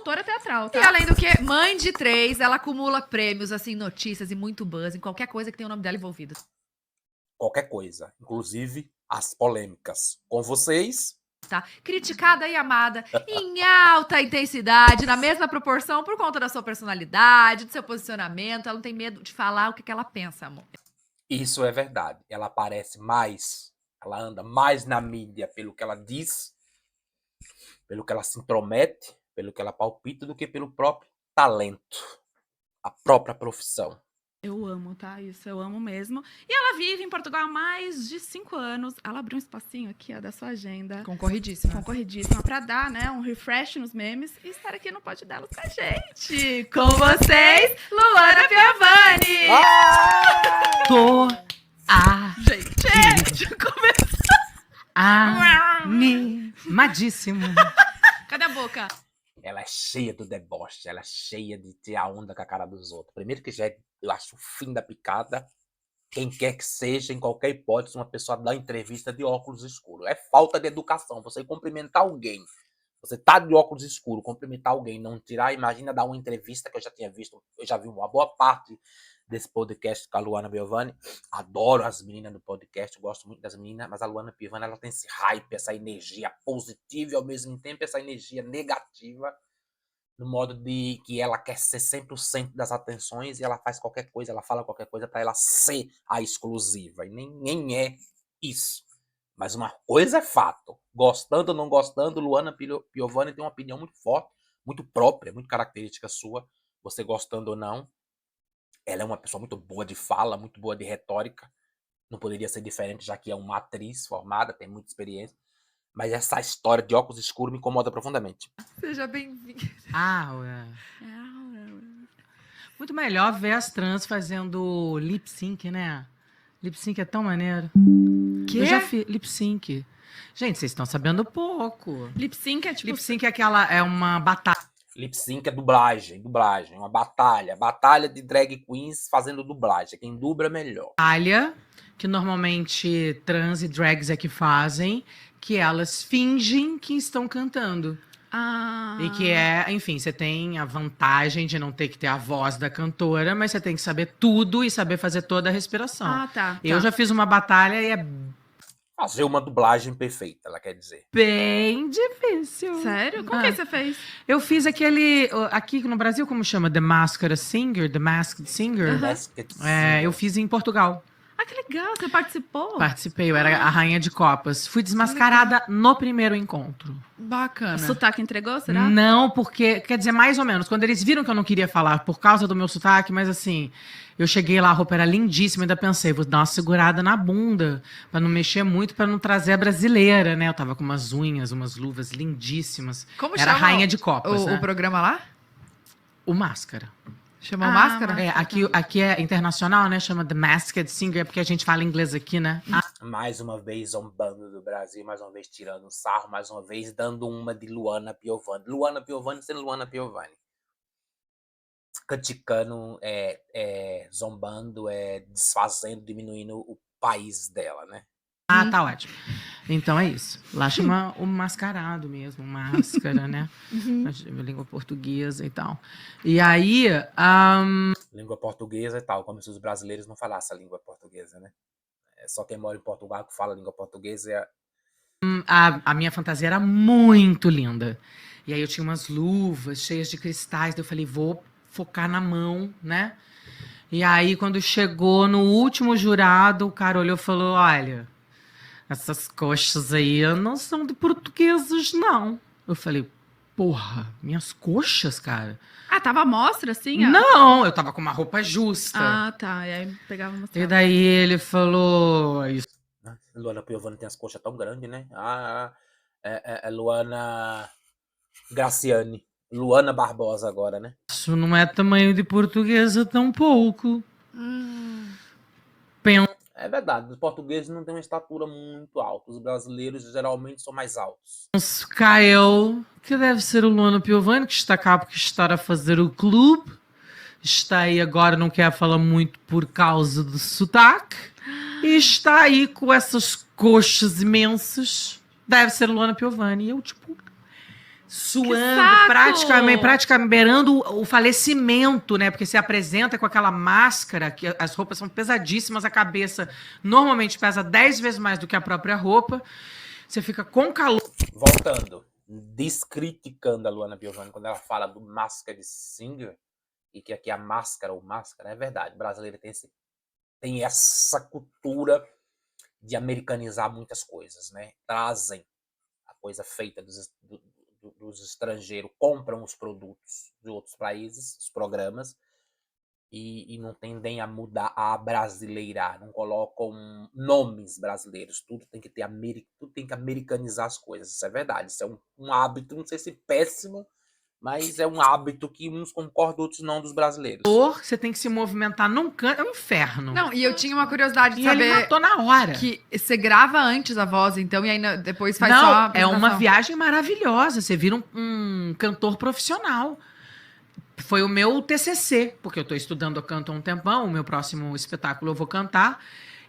autora teatral, tá? E além do que, mãe de 3, ela acumula prêmios, assim, notícias e muito buzz em qualquer coisa que tenha o nome dela envolvido. Qualquer coisa, inclusive as polêmicas. Com vocês, Tá? Criticada e amada em alta intensidade, na mesma proporção, por conta da sua personalidade, do seu posicionamento. Ela não tem medo de falar o que ela pensa, amor. isso é verdade. Ela aparece mais, ela anda mais na mídia pelo que ela diz, pelo que ela se intromete, pelo que ela palpita, do que pelo próprio talento, a própria profissão. Eu amo, tá? Isso, eu amo mesmo. E ela vive em Portugal há mais de 5 anos. Ela abriu um espacinho aqui, ó, da sua agenda. Concorridíssima. Concorridíssima pra dar, né, um refresh nos memes e estar aqui no Pod Delas com a gente. Com vocês, Luana Piovani! Tô Gente, começou. animadíssimo. Cadê a boca? Ela é cheia do deboche, ela é cheia de tirar onda com a cara dos outros. Primeiro que já eu acho o fim da picada, quem quer que seja, em qualquer hipótese, uma pessoa dar entrevista de óculos escuros. É falta de educação. Você cumprimentar alguém, você tá de óculos escuros, cumprimentar alguém, não tirar, imagina dar uma entrevista que eu já tinha visto, eu já vi uma boa parte desse podcast com a Luana Piovani. Adoro as meninas do podcast, gosto muito das meninas, mas a Luana Piovani, ela tem esse hype, essa energia positiva e ao mesmo tempo essa energia negativa, no modo de que ela quer ser sempre o centro das atenções e ela faz qualquer coisa, ela fala qualquer coisa para ela ser a exclusiva, e nem é isso. Mas uma coisa é fato, gostando ou não gostando, Luana Piovani tem uma opinião muito forte, muito própria, muito característica sua, você gostando ou não. Ela é uma pessoa muito boa de fala, muito boa de retórica. Não poderia ser diferente, já que é uma atriz formada, tem muita experiência. Mas essa história de óculos escuros me incomoda profundamente. Seja bem-vindo. Ué. Muito melhor ver as trans fazendo lip sync, né? Lip sync é tão maneiro. Quê? Eu já fiz lip sync. Gente, vocês estão sabendo pouco. Lip sync é tipo... Lip sync é uma batalha. Lip sync é dublagem, uma batalha de drag queens fazendo dublagem. Quem dubla é melhor. Que normalmente trans e drags é que fazem, que elas fingem que estão cantando. E que enfim, você tem a vantagem de não ter que ter a voz da cantora, mas você tem que saber tudo e saber fazer toda a respiração. tá. Eu já fiz uma batalha e é Fazer uma dublagem perfeita, ela quer dizer. bem difícil. Sério? Como que você fez? Eu fiz aqui no Brasil, como chama? The Masked Singer? Eu fiz em Portugal. Ah, que legal, você participou? Participei, eu era a rainha de copas. Fui desmascarada no primeiro encontro. Bacana. O sotaque entregou, será? Não, porque, quer dizer, mais ou menos, quando eles viram que eu não queria falar por causa do meu sotaque, mas assim, eu cheguei lá, a roupa era lindíssima, ainda pensei, vou dar uma segurada na bunda, pra não mexer muito, pra não trazer a brasileira, né? Eu tava com umas unhas, umas luvas lindíssimas. Como Era chama rainha de copas, né? o programa lá? O Máscara. Chama Máscara? É, aqui é internacional, né? Chama The Masked Singer, porque a gente fala inglês aqui, né? Mais uma vez zombando do Brasil, mais uma vez tirando um sarro, mais uma vez dando uma de Luana Piovani. Luana Piovani sendo Luana Piovani. Criticando, zombando, desfazendo, diminuindo o país dela, né? Tá ótimo. Então é isso. Lá chama o mascarado mesmo, máscara, né? Língua portuguesa e tal. E aí, Língua portuguesa e tal, como se os brasileiros não falassem a língua portuguesa, né? É só quem mora em Portugal que fala a língua portuguesa. a minha fantasia era muito linda. E aí eu tinha umas luvas cheias de cristais. Daí eu falei, vou focar na mão, né? E aí, quando chegou no último jurado, o cara olhou e falou, olha, essas coxas aí não são de portugueses, não. Eu falei, porra, minhas coxas, cara? Ah, tava à mostra, assim? ó? Não, eu tava com uma roupa justa. Ah, tá. E aí pegava uma E daí ele falou, isso Luana Piovani tem as coxas tão grandes, né? É Luana Graciane. Luana Barbosa agora, né? não é tamanho de portuguesa tão pouco. É verdade, os portugueses não têm uma estatura muito alta. Os brasileiros geralmente são mais altos. Penso cá eu, que deve ser o Luana Piovani, que está cá porque está a fazer o clube. Está aí agora, não quer falar muito por causa do sotaque. E está aí com essas coxas imensas. Deve ser Luana Piovani. E eu, tipo, suando, saco! praticamente beirando o falecimento, né? Porque se apresenta com aquela máscara, que as roupas são pesadíssimas, a cabeça normalmente pesa 10 vezes mais do que a própria roupa. Você fica com calor. Voltando, descriticando a Luana Piovani quando ela fala do Masked Singer, e que aqui a máscara, ou máscara, é verdade, o brasileiro tem essa cultura de americanizar muitas coisas, né? Trazem a coisa feita dos estrangeiros, compram os produtos de outros países, os programas, e não tendem a mudar, a abrasileirar, não colocam nomes brasileiros, tudo tem que ter tudo tem que americanizar as coisas, isso é verdade, isso é um hábito, não sei se péssimo, mas é um hábito que uns concordam, outros não, dos brasileiros. Você tem que se movimentar num canto. É um inferno. Não, e eu tinha uma curiosidade de E ele saber matou na hora. que você grava antes a voz, então, e aí depois faz Não, só a é uma apresentação. viagem maravilhosa. Você vira um cantor profissional. Foi o meu TCC, porque eu estou estudando canto há um tempão. O meu próximo espetáculo eu vou cantar.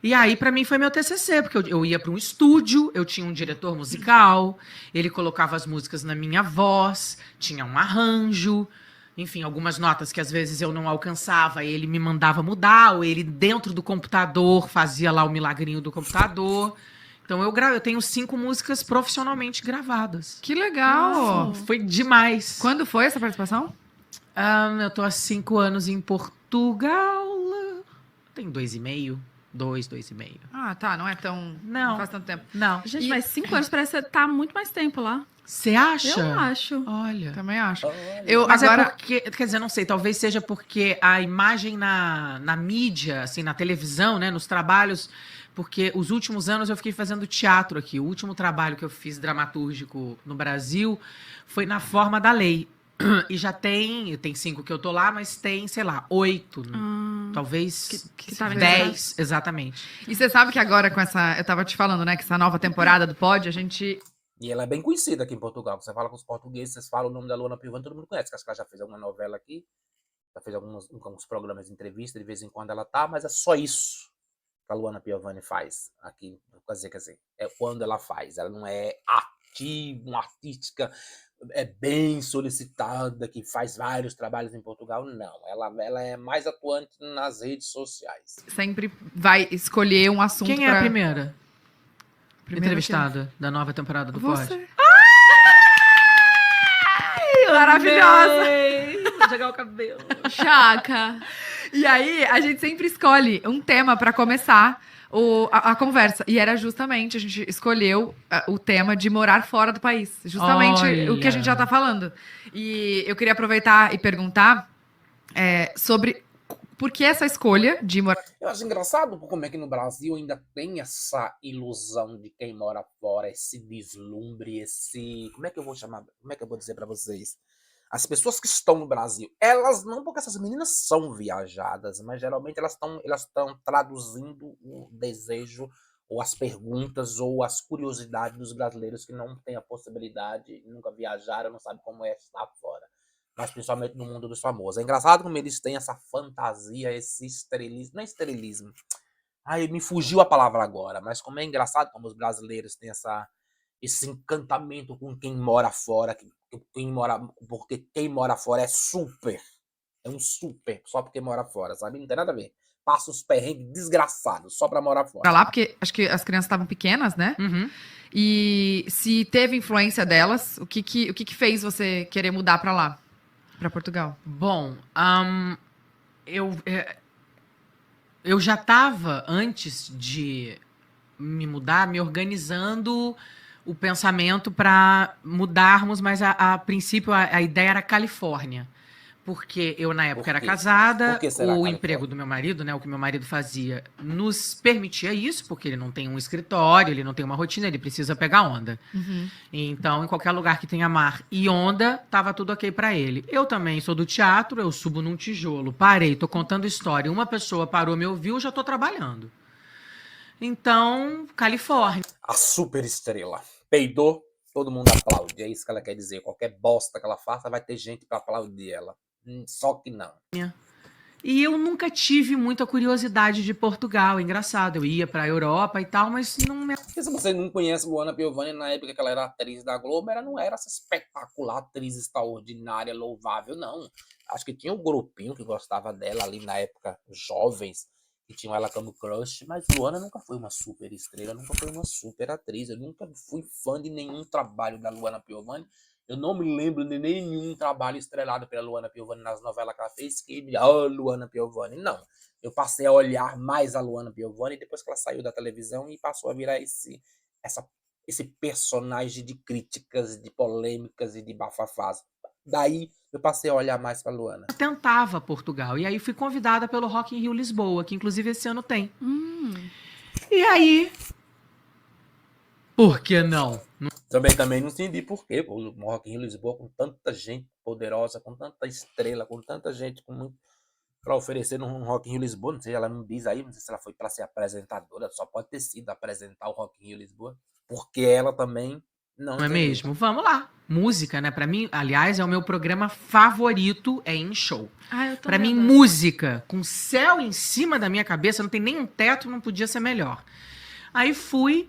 E aí, para mim, foi meu TCC, porque eu ia para um estúdio, eu tinha um diretor musical, ele colocava as músicas na minha voz, tinha um arranjo, enfim, algumas notas que às vezes eu não alcançava, ele me mandava mudar, ou ele dentro do computador fazia lá o milagrinho do computador. Então eu tenho 5 músicas profissionalmente gravadas. Que legal! Foi demais. Quando foi essa participação? Eu tô há 5 anos em Portugal. Tem 2,5. 2,5. Ah, tá, não é tão... Não. Não faz tanto tempo. Não. Gente, mas 5 anos parece que você tá há muito mais tempo lá. Você acha? Eu acho. Olha. Também acho. Olha, Eu Mas agora... é porque, quer dizer, não sei, talvez seja porque a imagem na mídia, assim, na televisão, né, nos trabalhos, porque os últimos anos eu fiquei fazendo teatro aqui. O último trabalho que eu fiz dramatúrgico no Brasil foi Na Forma da Lei. E já tem 5 que eu tô lá, mas tem, sei lá, 8, talvez que tava em 10, exatamente. E você sabe que agora com essa... Eu tava te falando, né, que essa nova temporada do Pod, a gente... e ela é bem conhecida aqui em Portugal. Você fala com os portugueses, vocês falam o nome da Luana Piovani, todo mundo conhece. Acho que ela já fez alguma novela aqui, já fez alguns programas de entrevista, de vez em quando ela tá, mas é só isso que a Luana Piovani faz aqui. Quer dizer, é quando ela faz. Ela não é ativa, uma artística bem solicitada, que faz vários trabalhos em Portugal. Não, ela é mais atuante nas redes sociais. sempre vai escolher um assunto Quem é pra... a primeira Primeiro entrevistada da nova temporada do Pod? Você. Maravilhosa. Vou jogar o cabelo. Chaca. E aí, a gente sempre escolhe um tema pra começar a conversa. E era justamente, a gente escolheu o tema de morar fora do país. Justamente Olha. o que a gente já tá falando. E eu queria aproveitar e perguntar sobre por que essa escolha de morar... Eu acho engraçado como é que no Brasil ainda tem essa ilusão de quem mora fora, esse deslumbre, esse... Como é que eu vou chamar? Como é que eu vou dizer pra vocês? As pessoas que estão no Brasil, elas não, porque essas meninas são viajadas, mas geralmente elas estão traduzindo o desejo, ou as perguntas, ou as curiosidades dos brasileiros que não têm a possibilidade, nunca viajaram, não sabem como é estar fora. Mas principalmente no mundo dos famosos. É engraçado como eles têm essa fantasia, esse esterilismo. Não é esterilismo. Ai, me fugiu a palavra agora. Mas como é engraçado como os brasileiros têm esse encantamento com quem mora fora. Porque quem mora fora é super. É um super. Só porque mora fora, sabe? Não tem nada a ver. Passa os perrengues desgraçados só pra morar fora. pra lá, porque acho que as crianças estavam pequenas, né? Uhum. E se teve influência delas, o que fez você querer mudar pra lá? Pra Portugal? Bom, eu já estava, antes de me mudar, me organizando o pensamento para mudarmos, mas a princípio a ideia era Califórnia. Porque eu, na época, Por era quê? casada, Por que será o Califórnia? emprego do meu marido, né, o que meu marido fazia, nos permitia isso, porque ele não tem um escritório, ele não tem uma rotina, ele precisa pegar onda. Então, em qualquer lugar que tenha mar e onda, tava tudo ok pra ele. Eu também sou do teatro, eu subo num tijolo, parei, tô contando história, uma pessoa parou, me ouviu, já tô trabalhando. Então, Califórnia. A super estrela. Peidou, todo mundo aplaude. É isso que ela quer dizer. Qualquer bosta que ela faça, vai ter gente pra aplaudir ela. Só que não. E eu nunca tive muita curiosidade de Portugal. É engraçado, eu ia pra Europa e tal, mas não me... Porque se você não conhece Luana Piovani, na época que ela era atriz da Globo, ela não era essa espetacular atriz extraordinária, louvável, não. Acho que tinha um grupinho que gostava dela ali na época, jovens, que tinham ela como crush, mas Luana nunca foi uma super estrela, nunca foi uma super atriz. Eu nunca fui fã de nenhum trabalho da Luana Piovani. Eu não me lembro de nenhum trabalho estrelado pela Luana Piovani nas novelas que ela fez, que Luana Piovani, não. Eu passei a olhar mais a Luana Piovani depois que ela saiu da televisão e passou a virar esse personagem de críticas, de polêmicas e de bafafás. Daí eu passei a olhar mais pra Luana. tentava Portugal. E aí fui convidada pelo Rock in Rio Lisboa, que inclusive esse ano tem. E aí... Por que não? Também não entendi por quê. O Rock in Rio Lisboa, com tanta gente poderosa, com tanta estrela, com tanta gente com muito para oferecer no Rock in Rio Lisboa, não sei, ela não diz aí, não sei se ela foi para ser apresentadora, só pode ter sido apresentar o Rock in Rio Lisboa, porque ela também não Não é entendeu. mesmo? Vamos lá. Música, né? Pra mim, aliás, é o meu programa favorito, é em show. Ah, eu tô Pra mim, vendo. música com céu em cima da minha cabeça, não tem nem um teto, não podia ser melhor. Aí fui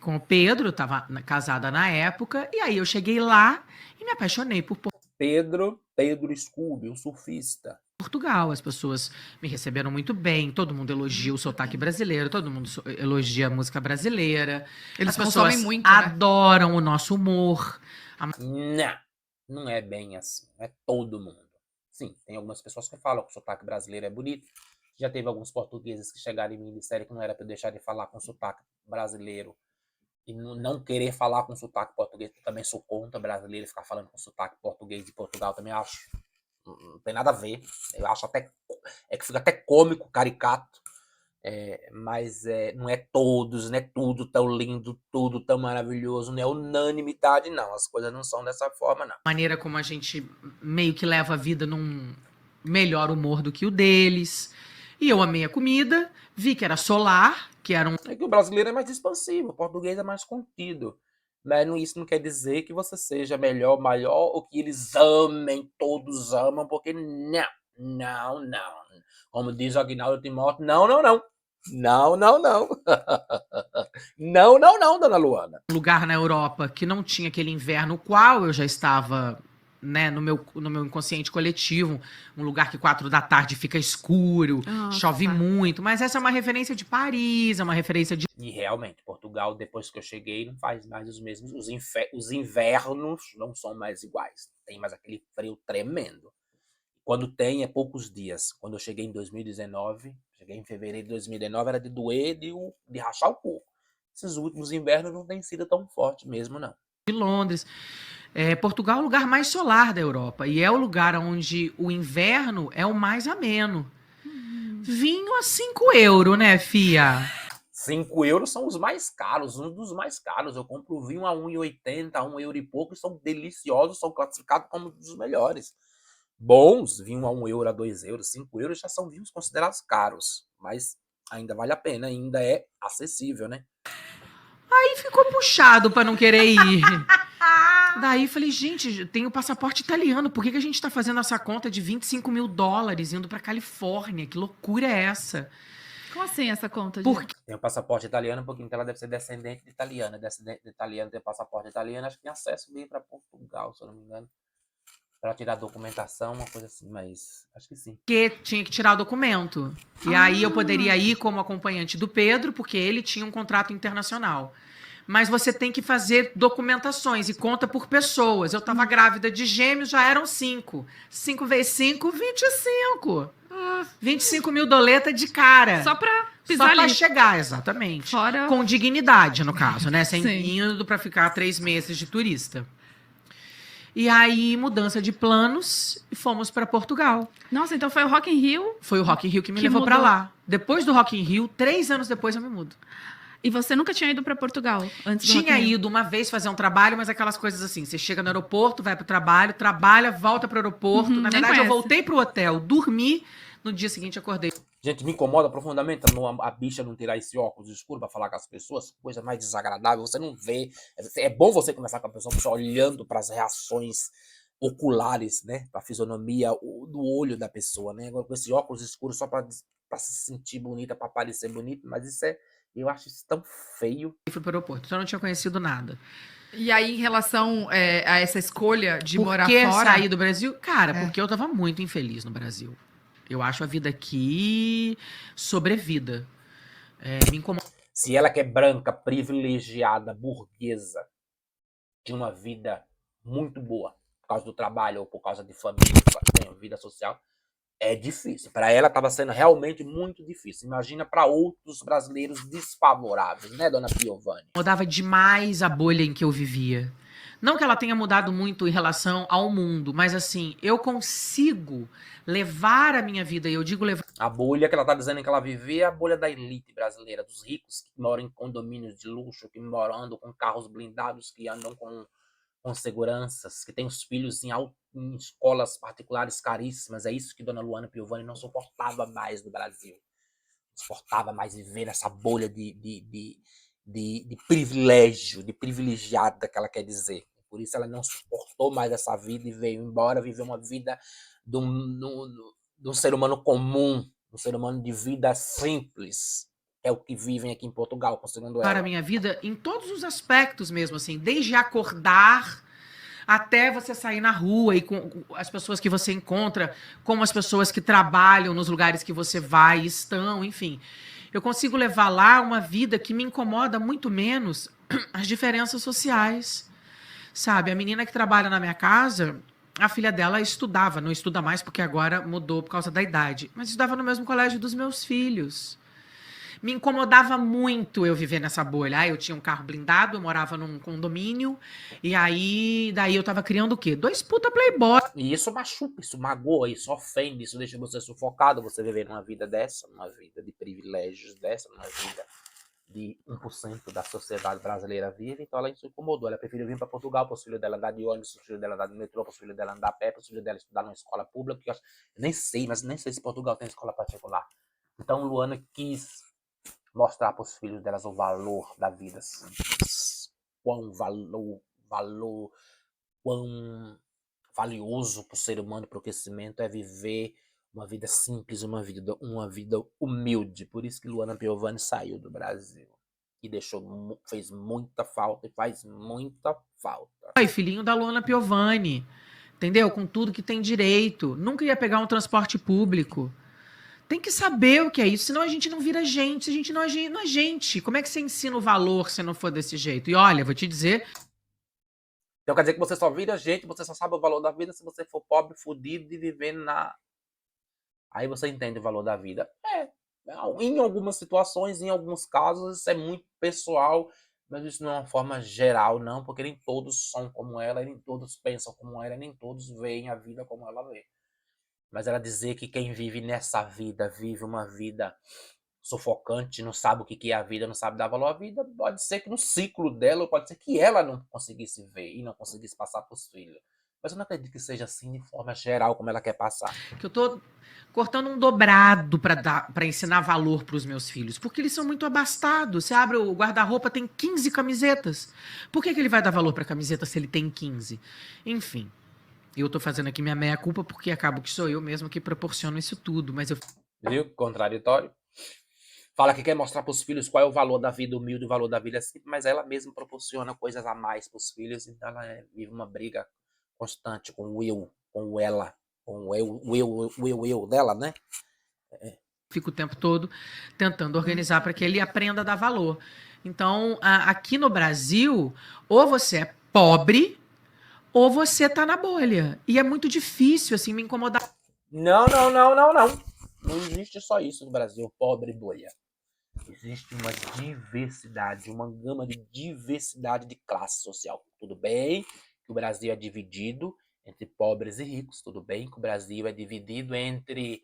com o Pedro, tava casada na época, e aí eu cheguei lá e me apaixonei por Pedro Scooby, um surfista. Portugal. As pessoas me receberam muito bem, todo mundo elogia o sotaque brasileiro, todo mundo elogia a música brasileira. Eles As consomem pessoas muito, né? adoram o nosso humor. Não é bem assim, não é todo mundo. Sim, tem algumas pessoas que falam que o sotaque brasileiro é bonito. Já teve alguns portugueses que chegaram em mim e disseram que não era para eu deixar de falar com sotaque brasileiro e não querer falar com sotaque português. Eu também sou contra brasileiro ficar falando com sotaque português de Portugal, também acho. Não tem nada a ver. Eu acho até que fica até cômico, caricato. Mas não é todos, não é tudo tão lindo, tudo tão maravilhoso, não é unanimidade, não. As coisas não são dessa forma, não. Maneira como a gente meio que leva a vida num melhor humor do que o deles. E eu amei a comida, vi que era solar, que era um... É que o brasileiro é mais expansivo, o português é mais contido. Mas isso não quer dizer que você seja melhor, maior, ou que eles amem, todos amam, porque não. Como diz o Aguinaldo Timóteo, não. Não. Não, dona Luana. lugar na Europa que não tinha aquele inverno, o qual eu já estava, né, no meu inconsciente coletivo, um lugar que 4 da tarde fica escuro, Nossa. chove muito, mas essa é uma referência de Paris, é uma referência de... E realmente, Portugal, depois que eu cheguei, não faz mais os mesmos. Os invernos não são mais iguais. Tem mais aquele frio tremendo. Quando tem, é poucos dias. Quando eu cheguei em 2019, cheguei em fevereiro de 2019, era de doer, de rachar o corpo. Esses últimos invernos não têm sido tão forte mesmo, não. Londres. Portugal é o lugar mais solar da Europa e é o lugar onde o inverno é o mais ameno. Vinho a 5 euros, né, fia? 5 euros são os mais caros, um dos mais caros. Eu compro vinho a 1,80, a 1 euro e pouco, e são deliciosos, são classificados como dos melhores. Bons, vinho a 1 euro, a 2 euros, 5 euros já são vinhos considerados caros, mas ainda vale a pena, ainda é acessível, né? Aí ficou puxado pra não querer ir. Daí falei, gente, tem o passaporte italiano, por que a gente tá fazendo essa conta de 25 mil dólares indo pra Califórnia? Que loucura é essa? Como assim essa conta? Por Tem o passaporte italiano, porque então ela deve ser descendente de italiana. Descendente de italiano tem passaporte italiano, acho que tem acesso bem para Portugal, se eu não me engano. Para tirar documentação, uma coisa assim, mas acho que sim. Porque tinha que tirar o documento. E aí eu poderia ir como acompanhante do Pedro, porque ele tinha um contrato internacional. Mas você tem que fazer documentações e conta por pessoas. Eu tava grávida de gêmeos, já eram 5. 5 vezes 5, 25. 25 mil doleta de cara. Só pra Só pisar pra ali. chegar, exatamente. Fora... Com dignidade, no caso, né? Sem Sim. indo pra ficar 3 meses de turista. E aí, mudança de planos, e fomos pra Portugal. Nossa, então foi o Rock in Rio Foi o Rock in Rio que me Que levou pra mudou. lá. Depois do Rock in Rio, 3 anos depois eu me mudo. e você nunca tinha ido pra Portugal antes do Rock Tinha in Rio? ido uma vez fazer um trabalho, mas aquelas coisas assim, você chega no aeroporto, vai pro trabalho, trabalha, volta pro aeroporto. Na Nem verdade, eu conhece. voltei pro hotel, dormi, no dia seguinte acordei. Gente, me incomoda profundamente a bicha não tirar esse óculos escuro para falar com as pessoas, coisa mais desagradável. Você não vê. É bom você conversar com a pessoa, você olhando para as reações, oculares, né? Pra fisionomia do olho da pessoa, né? Agora, com esse óculos escuros só pra se sentir bonita, pra parecer bonito, mas isso eu acho isso tão feio. E fui pro aeroporto, então eu não tinha conhecido nada. E aí, em relação a essa escolha de Por morar que fora... sair do Brasil? Cara, É. porque eu tava muito infeliz no Brasil. Eu acho a vida aqui sobrevida. Me incomoda. Se ela que é branca, privilegiada, burguesa, tinha uma vida muito boa, por causa do trabalho ou por causa de família, tem uma vida social, é difícil. Para ela estava sendo realmente muito difícil. Imagina para outros brasileiros desfavoráveis, né, dona Piovani? Mudava demais a bolha em que eu vivia. Não que ela tenha mudado muito em relação ao mundo, mas assim, eu consigo levar a minha vida, e eu digo levar. A bolha que ela está dizendo que ela vivia é a bolha da elite brasileira, dos ricos que moram em condomínios de luxo, que moram com carros blindados, que andam com seguranças, que têm os filhos em escolas particulares caríssimas. É isso que dona Luana Piovani não suportava mais no Brasil. Não suportava mais viver nessa bolha de privilégio, de privilegiada que ela quer dizer. Por isso ela não suportou mais essa vida e veio embora viver uma vida de um ser humano comum, um ser humano de vida simples. É o que vivem aqui em Portugal, segundo Para a ela. minha vida em todos os aspectos mesmo, assim, desde acordar até você sair na rua e com as pessoas que você encontra, como as pessoas que trabalham nos lugares que você vai e estão, enfim. Eu consigo levar lá uma vida que me incomoda muito menos as diferenças sociais, sabe? A menina que trabalha na minha casa, a filha dela estudava, não estuda mais porque agora mudou por causa da idade, mas estudava no mesmo colégio dos meus filhos. Me incomodava muito eu viver nessa bolha. Eu tinha um carro blindado, eu morava num condomínio, e aí, daí eu tava criando o quê? 2 puta playboy. E isso machuca, isso magoa, isso ofende, isso deixa você sufocado, você viver numa vida dessa, numa vida de privilégios dessa, numa vida de 1% da sociedade brasileira vive. Então ela se incomodou, ela preferiu vir para Portugal, para os filhos dela andar de ônibus, para os filhos dela andar de metrô, para os filhos dela andar a pé, para os filhos dela estudar numa escola pública, que eu nem sei, mas nem sei se Portugal tem escola particular. Então Luana quis mostrar para os filhos delas o valor da vida simples, quão valioso para o ser humano, para o crescimento, é viver uma vida simples, uma vida humilde. Por isso que Luana Piovani saiu do Brasil e fez muita falta e faz muita falta. Filhinho da Luana Piovani, entendeu? Com tudo que tem direito. Nunca ia pegar um transporte público. Tem que saber o que é isso, senão a gente não vira gente. Se a gente não é gente, como é que você ensina o valor se não for desse jeito? E olha, vou te dizer. Então quer dizer que você só vira gente, você só sabe o valor da vida se você for pobre, fudido e viver Aí você entende o valor da vida. Em algumas situações, em alguns casos, isso é muito pessoal, mas isso não é uma forma geral, não, porque nem todos são como ela, nem todos pensam como ela, nem todos veem a vida como ela vê. Mas ela dizer que quem vive nessa vida, vive uma vida sufocante, não sabe o que é a vida, não sabe dar valor à vida, pode ser que no ciclo dela, pode ser que ela não conseguisse ver e não conseguisse passar para os filhos. Mas eu não acredito que seja assim de forma geral como ela quer passar. Que eu tô cortando um dobrado para ensinar valor para os meus filhos, porque eles são muito abastados. Você abre o guarda-roupa, tem 15 camisetas. Por que ele vai dar valor para camiseta se ele tem 15? Enfim, eu tô fazendo aqui minha meia-culpa porque acabo que sou eu mesmo que proporciono isso tudo, mas eu... Viu? Contraditório. Fala que quer mostrar para os filhos qual é o valor da vida humilde, o valor da vida simples, mas ela mesma proporciona coisas a mais para os filhos, então ela vive uma briga constante com o eu, com o ela, com o eu dela, né? Fico o tempo todo tentando organizar para que ele aprenda a dar valor. Então, aqui no Brasil, ou você é pobre, ou você tá na bolha. E é muito difícil, assim, me incomodar. Não. Não existe só isso no Brasil, pobre e bolha. Existe uma diversidade, uma gama de diversidade de classe social. Tudo bem que o Brasil é dividido entre pobres e ricos, tudo bem que o Brasil é dividido entre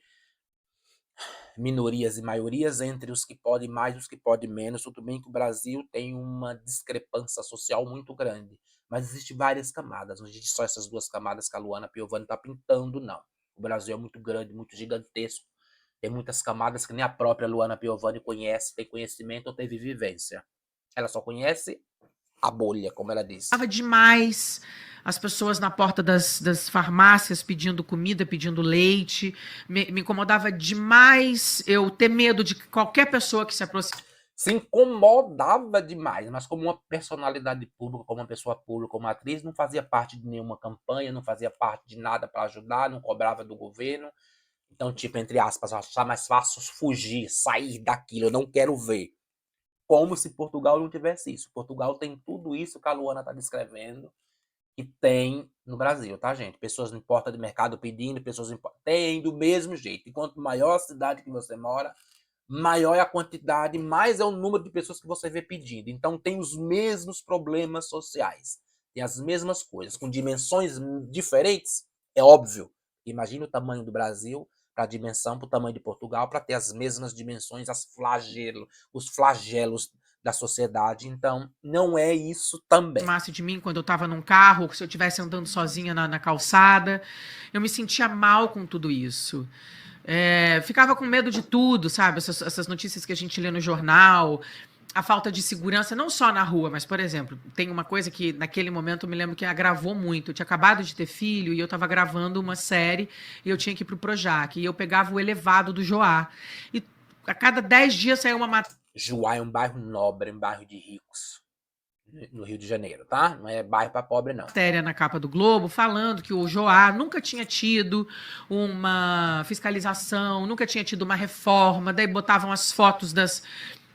minorias e maiorias, entre os que podem mais e os que podem menos, tudo bem que o Brasil tem uma discrepância social muito grande, mas existem várias camadas, não existe só essas duas camadas que a Luana Piovani está pintando, não. O Brasil é muito grande, muito gigantesco, tem muitas camadas que nem a própria Luana Piovani conhece, tem conhecimento ou teve vivência. Ela só conhece a bolha, como ela disse. Tava demais as pessoas na porta das farmácias pedindo comida, pedindo leite. Me incomodava demais eu ter medo de que qualquer pessoa que se aproximasse. Se incomodava demais, mas como uma personalidade pública, como uma pessoa pública, como atriz, não fazia parte de nenhuma campanha, não fazia parte de nada para ajudar, não cobrava do governo. Então, tipo, entre aspas, achar mais fácil fugir, sair daquilo, eu não quero ver. Como se Portugal não tivesse isso. Portugal tem tudo isso que a Luana está descrevendo, que tem no Brasil, tá, gente? Pessoas em porta de mercado pedindo, pessoas tem do mesmo jeito. E quanto maior a cidade que você mora, maior é a quantidade, mais é o número de pessoas que você vê pedindo. Então tem os mesmos problemas sociais, tem as mesmas coisas, com dimensões diferentes, é óbvio. Imagina o tamanho do Brasil para a dimensão, para o tamanho de Portugal, para ter as mesmas dimensões, os flagelos da sociedade. Então, não é isso também. De mim quando eu estava num carro, ou se eu estivesse andando sozinha na calçada. Eu me sentia mal com tudo isso. Ficava com medo de tudo, sabe? Essas notícias que a gente lê no jornal, a falta de segurança, não só na rua, mas, por exemplo, tem uma coisa que naquele momento eu me lembro que agravou muito. Eu tinha acabado de ter filho e eu estava gravando uma série e eu tinha que ir pro Projac. E eu pegava o elevado do Joá. E a cada 10 dias saía uma matéria. Joá é um bairro nobre, um bairro de ricos, no Rio de Janeiro, tá? Não é bairro para pobre, não. Matéria na capa do Globo falando que o Joá nunca tinha tido uma fiscalização, nunca tinha tido uma reforma, daí botavam as fotos das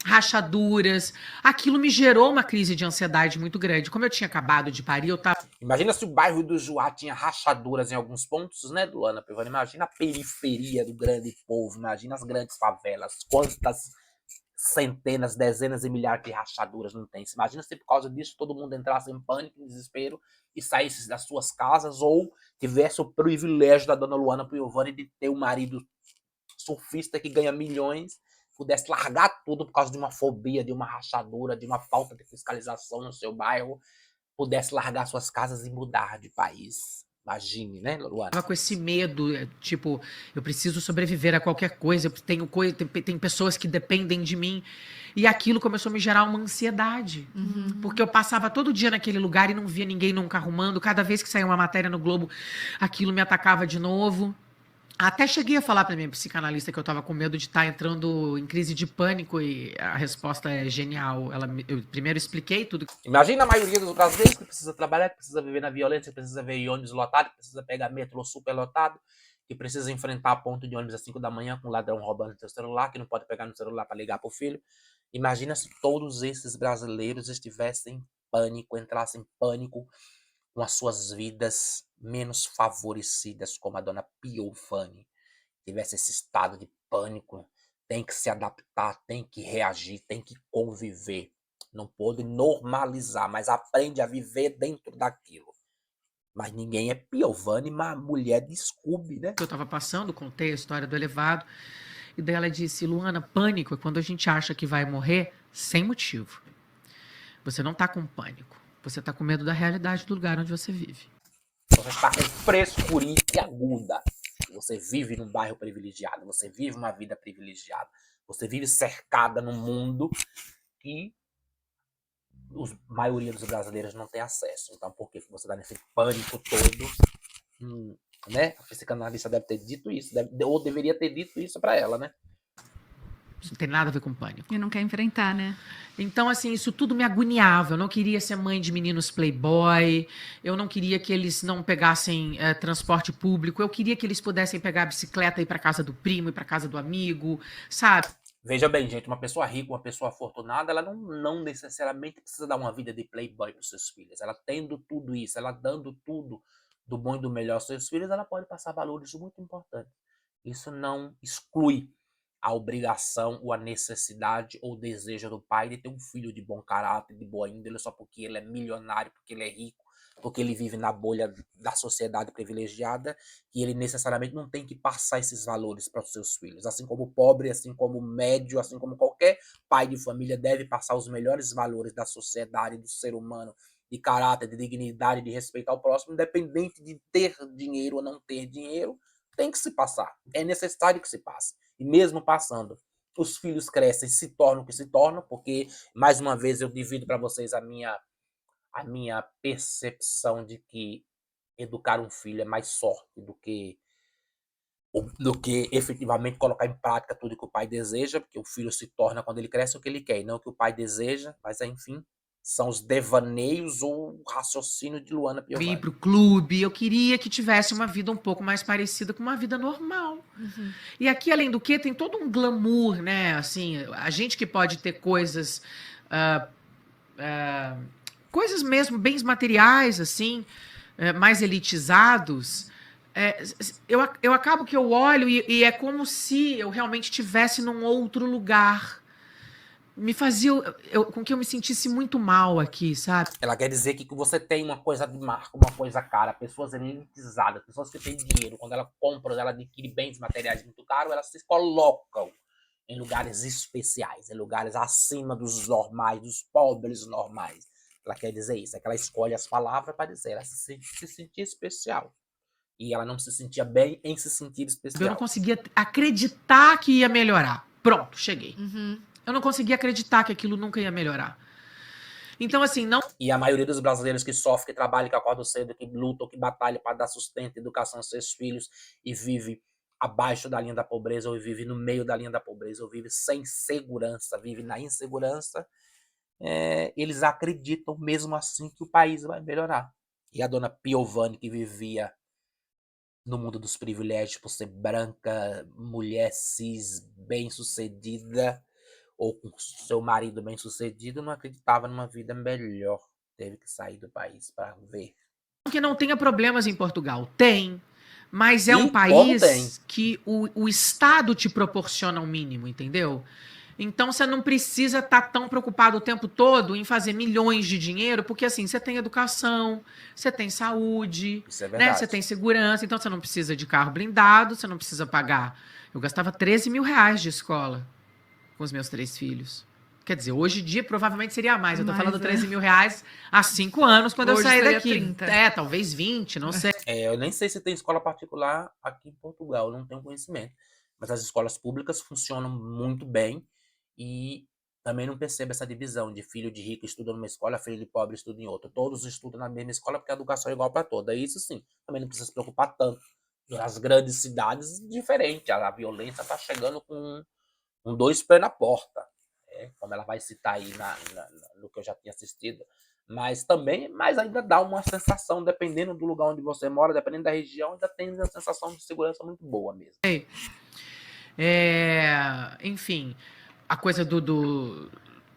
rachaduras. Aquilo me gerou uma crise de ansiedade muito grande. Como eu tinha acabado de parir, eu tava... Imagina se o bairro do Joá tinha rachaduras em alguns pontos, né, Luana Piovani? Imagina a periferia do grande povo, imagina as grandes favelas, quantas centenas, dezenas e milhares de rachaduras não tem. Imagina se por causa disso todo mundo entrasse em pânico, em desespero e saísse das suas casas ou tivesse o privilégio da dona Luana Piovani de ter um marido surfista que ganha milhões, pudesse largar tudo por causa de uma fobia, de uma rachadura, de uma falta de fiscalização no seu bairro, pudesse largar suas casas e mudar de país. Imagine, né, Luana? Tava com esse medo, tipo, eu preciso sobreviver a qualquer coisa, tem pessoas que dependem de mim. E aquilo começou a me gerar uma ansiedade. Porque eu passava todo dia naquele lugar e não via ninguém nunca arrumando. Cada vez que saía uma matéria no Globo, aquilo me atacava de novo. Até cheguei a falar para minha psicanalista que eu estava com medo de estar entrando em crise de pânico e a resposta é genial. Eu primeiro expliquei tudo. Imagina a maioria dos brasileiros que precisa trabalhar, que precisa viver na violência, que precisa ver ônibus lotado, que precisa pegar metrô super lotado, que precisa enfrentar a ponto de ônibus às 5 da manhã com um ladrão roubando seu celular, que não pode pegar no celular para ligar para o filho. Imagina se todos esses brasileiros estivessem em pânico, entrassem em pânico com as suas vidas menos favorecidas, como a dona Piovani. Tivesse esse estado de pânico, tem que se adaptar, tem que reagir, tem que conviver. Não pode normalizar, mas aprende a viver dentro daquilo. Mas ninguém é Piovani, uma mulher de Scooby, né? Eu estava passando, contei a história do elevado, e daí ela disse, Luana, pânico é quando a gente acha que vai morrer sem motivo. Você não está com pânico, você está com medo da realidade do lugar onde você vive. Você está com frescurinha aguda. Você vive num bairro privilegiado, você vive uma vida privilegiada, você vive cercada num mundo que a maioria dos brasileiros não tem acesso. Então, por que você está nesse pânico todo? Né? A psicanalista deve ter dito isso, ou deveria ter dito isso para ela, né? Isso não tem nada a ver com pânico. E não quer enfrentar, né? Então, assim, isso tudo me agoniava. Eu não queria ser mãe de meninos playboy. Eu não queria que eles não pegassem transporte público. Eu queria que eles pudessem pegar a bicicleta e ir para casa do primo, ir para casa do amigo, sabe? Veja bem, gente, uma pessoa rica, uma pessoa afortunada, ela não necessariamente precisa dar uma vida de playboy para os seus filhos. Ela tendo tudo isso, ela dando tudo do bom e do melhor aos seus filhos, ela pode passar valores muito importantes. Isso não exclui a obrigação ou a necessidade ou o desejo do pai de ter um filho de bom caráter, de boa índole, só porque ele é milionário, porque ele é rico, porque ele vive na bolha da sociedade privilegiada, e ele necessariamente não tem que passar esses valores para os seus filhos. Assim como o pobre, assim como o médio, assim como qualquer pai de família deve passar os melhores valores da sociedade, do ser humano, de caráter, de dignidade, de respeito ao próximo, independente de ter dinheiro ou não ter dinheiro, tem que se passar. É necessário que se passe. E mesmo passando, os filhos crescem, se tornam o que se tornam, porque, mais uma vez, eu divido para vocês a minha a minha percepção de que educar um filho é mais sorte do que efetivamente colocar em prática tudo que o pai deseja, porque o filho se torna, quando ele cresce, o que ele quer, e não o que o pai deseja, mas enfim, são os devaneios ou o raciocínio de Luana Ir Piovani. pro clube, eu queria que tivesse uma vida um pouco mais parecida com uma vida normal. E aqui, além do que, tem todo um glamour, né? Assim, a gente que pode ter coisas, ah, ah, coisas mesmo, bens materiais, assim, mais elitizados. Eu acabo que eu olho e é como se eu realmente estivesse num outro lugar. Me fazia com que eu me sentisse muito mal aqui, sabe? Ela quer dizer que você tem uma coisa de marca, uma coisa cara, pessoas elitizadas, pessoas que têm dinheiro, quando ela compra, ela adquire bens materiais muito caros, elas se colocam em lugares especiais, em lugares acima dos normais, dos pobres normais. Ela quer dizer isso, é que ela escolhe as palavras para dizer, ela se sentia especial. E ela não se sentia bem em se sentir Eu não especial. conseguia acreditar que ia melhorar. Pronto, cheguei. Eu não conseguia acreditar que aquilo nunca ia melhorar. Então, assim, não. E a maioria dos brasileiros que sofrem, que trabalham, que acordam cedo, que lutam, que batalham para dar sustento, educação aos seus filhos e vive abaixo da linha da pobreza, ou vive no meio da linha da pobreza, ou vive sem segurança, vive na insegurança, eles acreditam mesmo assim que o país vai melhorar. E a dona Piovani, que vivia no mundo dos privilégios por ser branca, mulher cis, bem-sucedida, ou com seu marido bem-sucedido, não acreditava numa vida melhor. Teve que sair do país para ver. Que não tenha problemas em Portugal. Tem. Mas é um E como tem? país que o Estado te proporciona o mínimo, entendeu? Então você não precisa estar tão preocupado o tempo todo em fazer milhões de dinheiro, porque assim, você tem educação, você tem saúde, Isso é né? verdade. Você tem segurança, então você não precisa de carro blindado, você não precisa pagar. Eu gastava 13 mil reais de escola com os meus 3 filhos. Quer dizer, hoje em dia provavelmente seria mais. Eu tô Mas, falando 13 mil reais há 5 anos, quando eu Hoje saí seria daqui. 30. Talvez 20, não sei. Eu nem sei se tem escola particular aqui em Portugal, eu não tenho conhecimento. Mas as escolas públicas funcionam muito bem e também não percebo essa divisão de filho de rico estuda numa escola, filho de pobre estuda em outra. Todos estudam na mesma escola porque a educação é igual para todos. Isso sim, também não precisa se preocupar tanto. Nas grandes cidades, diferente. A violência está chegando com 2 pés na porta. Como ela vai citar aí no que eu já tinha assistido. Mas ainda dá uma sensação, dependendo do lugar onde você mora, dependendo da região, ainda tem uma sensação de segurança muito boa mesmo. Enfim, a coisa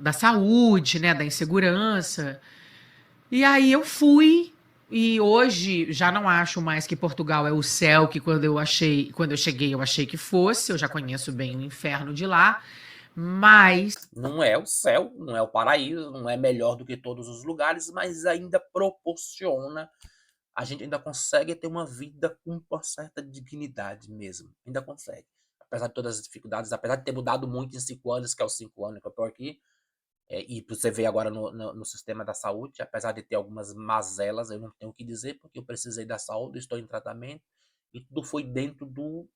da saúde, né, da insegurança. E aí eu fui, e hoje já não acho mais que Portugal é o céu que quando eu cheguei eu achei que fosse, eu já conheço bem o inferno de lá, mas Não é o céu, não é o paraíso, não é melhor do que todos os lugares, mas ainda proporciona, a gente ainda consegue ter uma vida com uma certa dignidade mesmo, ainda consegue. Apesar de todas as dificuldades, apesar de ter mudado muito em 5 anos, que é os 5 anos que eu estou aqui, e você vê agora no sistema da saúde, apesar de ter algumas mazelas, eu não tenho o que dizer, porque eu precisei da saúde, estou em tratamento, e tudo foi dentro do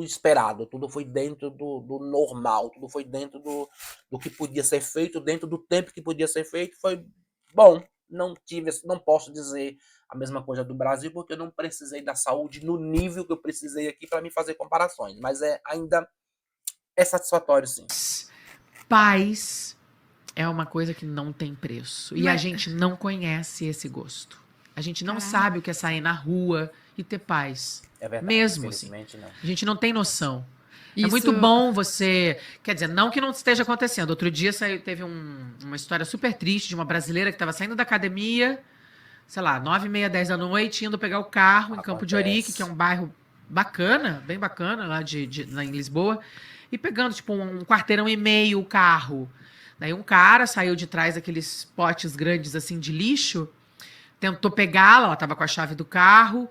esperado, tudo foi dentro do normal, tudo foi dentro do que podia ser feito, dentro do tempo que podia ser feito, foi bom. Não posso dizer a mesma coisa do Brasil, porque eu não precisei da saúde no nível que eu precisei aqui para me fazer comparações, mas ainda é satisfatório, sim. paz é uma coisa que não tem preço. E a Mas- gente não conhece esse gosto. A gente não Caraca. sabe o que é sair na rua e ter paz. É verdade, Mesmo assim. infelizmente não. A gente não tem noção. É Isso- muito bom você. Quer dizer, não que não esteja acontecendo. Outro dia teve uma história super triste de uma brasileira que estava saindo da academia, sei lá, 9h30, 10 da noite, indo pegar o carro em Campo de Acontece. Ourique, que é um bairro bacana, bem bacana, lá lá em Lisboa, e pegando, tipo, um quarteirão e meio o carro. Daí um cara saiu de trás daqueles potes grandes, assim, de lixo, tentou pegá-la, ela estava com a chave do carro.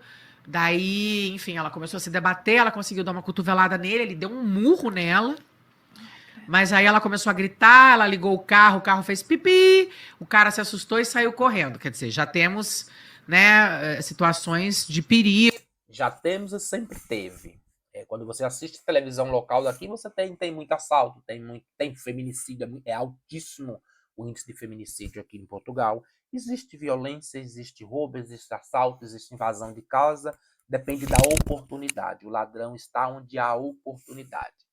Daí, enfim, ela começou a se debater, ela conseguiu dar uma cotovelada nele, ele deu um murro nela. Mas aí ela começou a gritar, ela ligou o carro fez pipi, o cara se assustou e saiu correndo. Quer dizer, já temos, né, situações de perigo. Já temos e sempre teve. Quando você assiste televisão local daqui, você tem muito assalto, tem feminicídio, é altíssimo o índice de feminicídio aqui em Portugal. Existe violência, existe roubo, existe assalto, existe invasão de casa, depende da oportunidade. O ladrão está onde há oportunidade.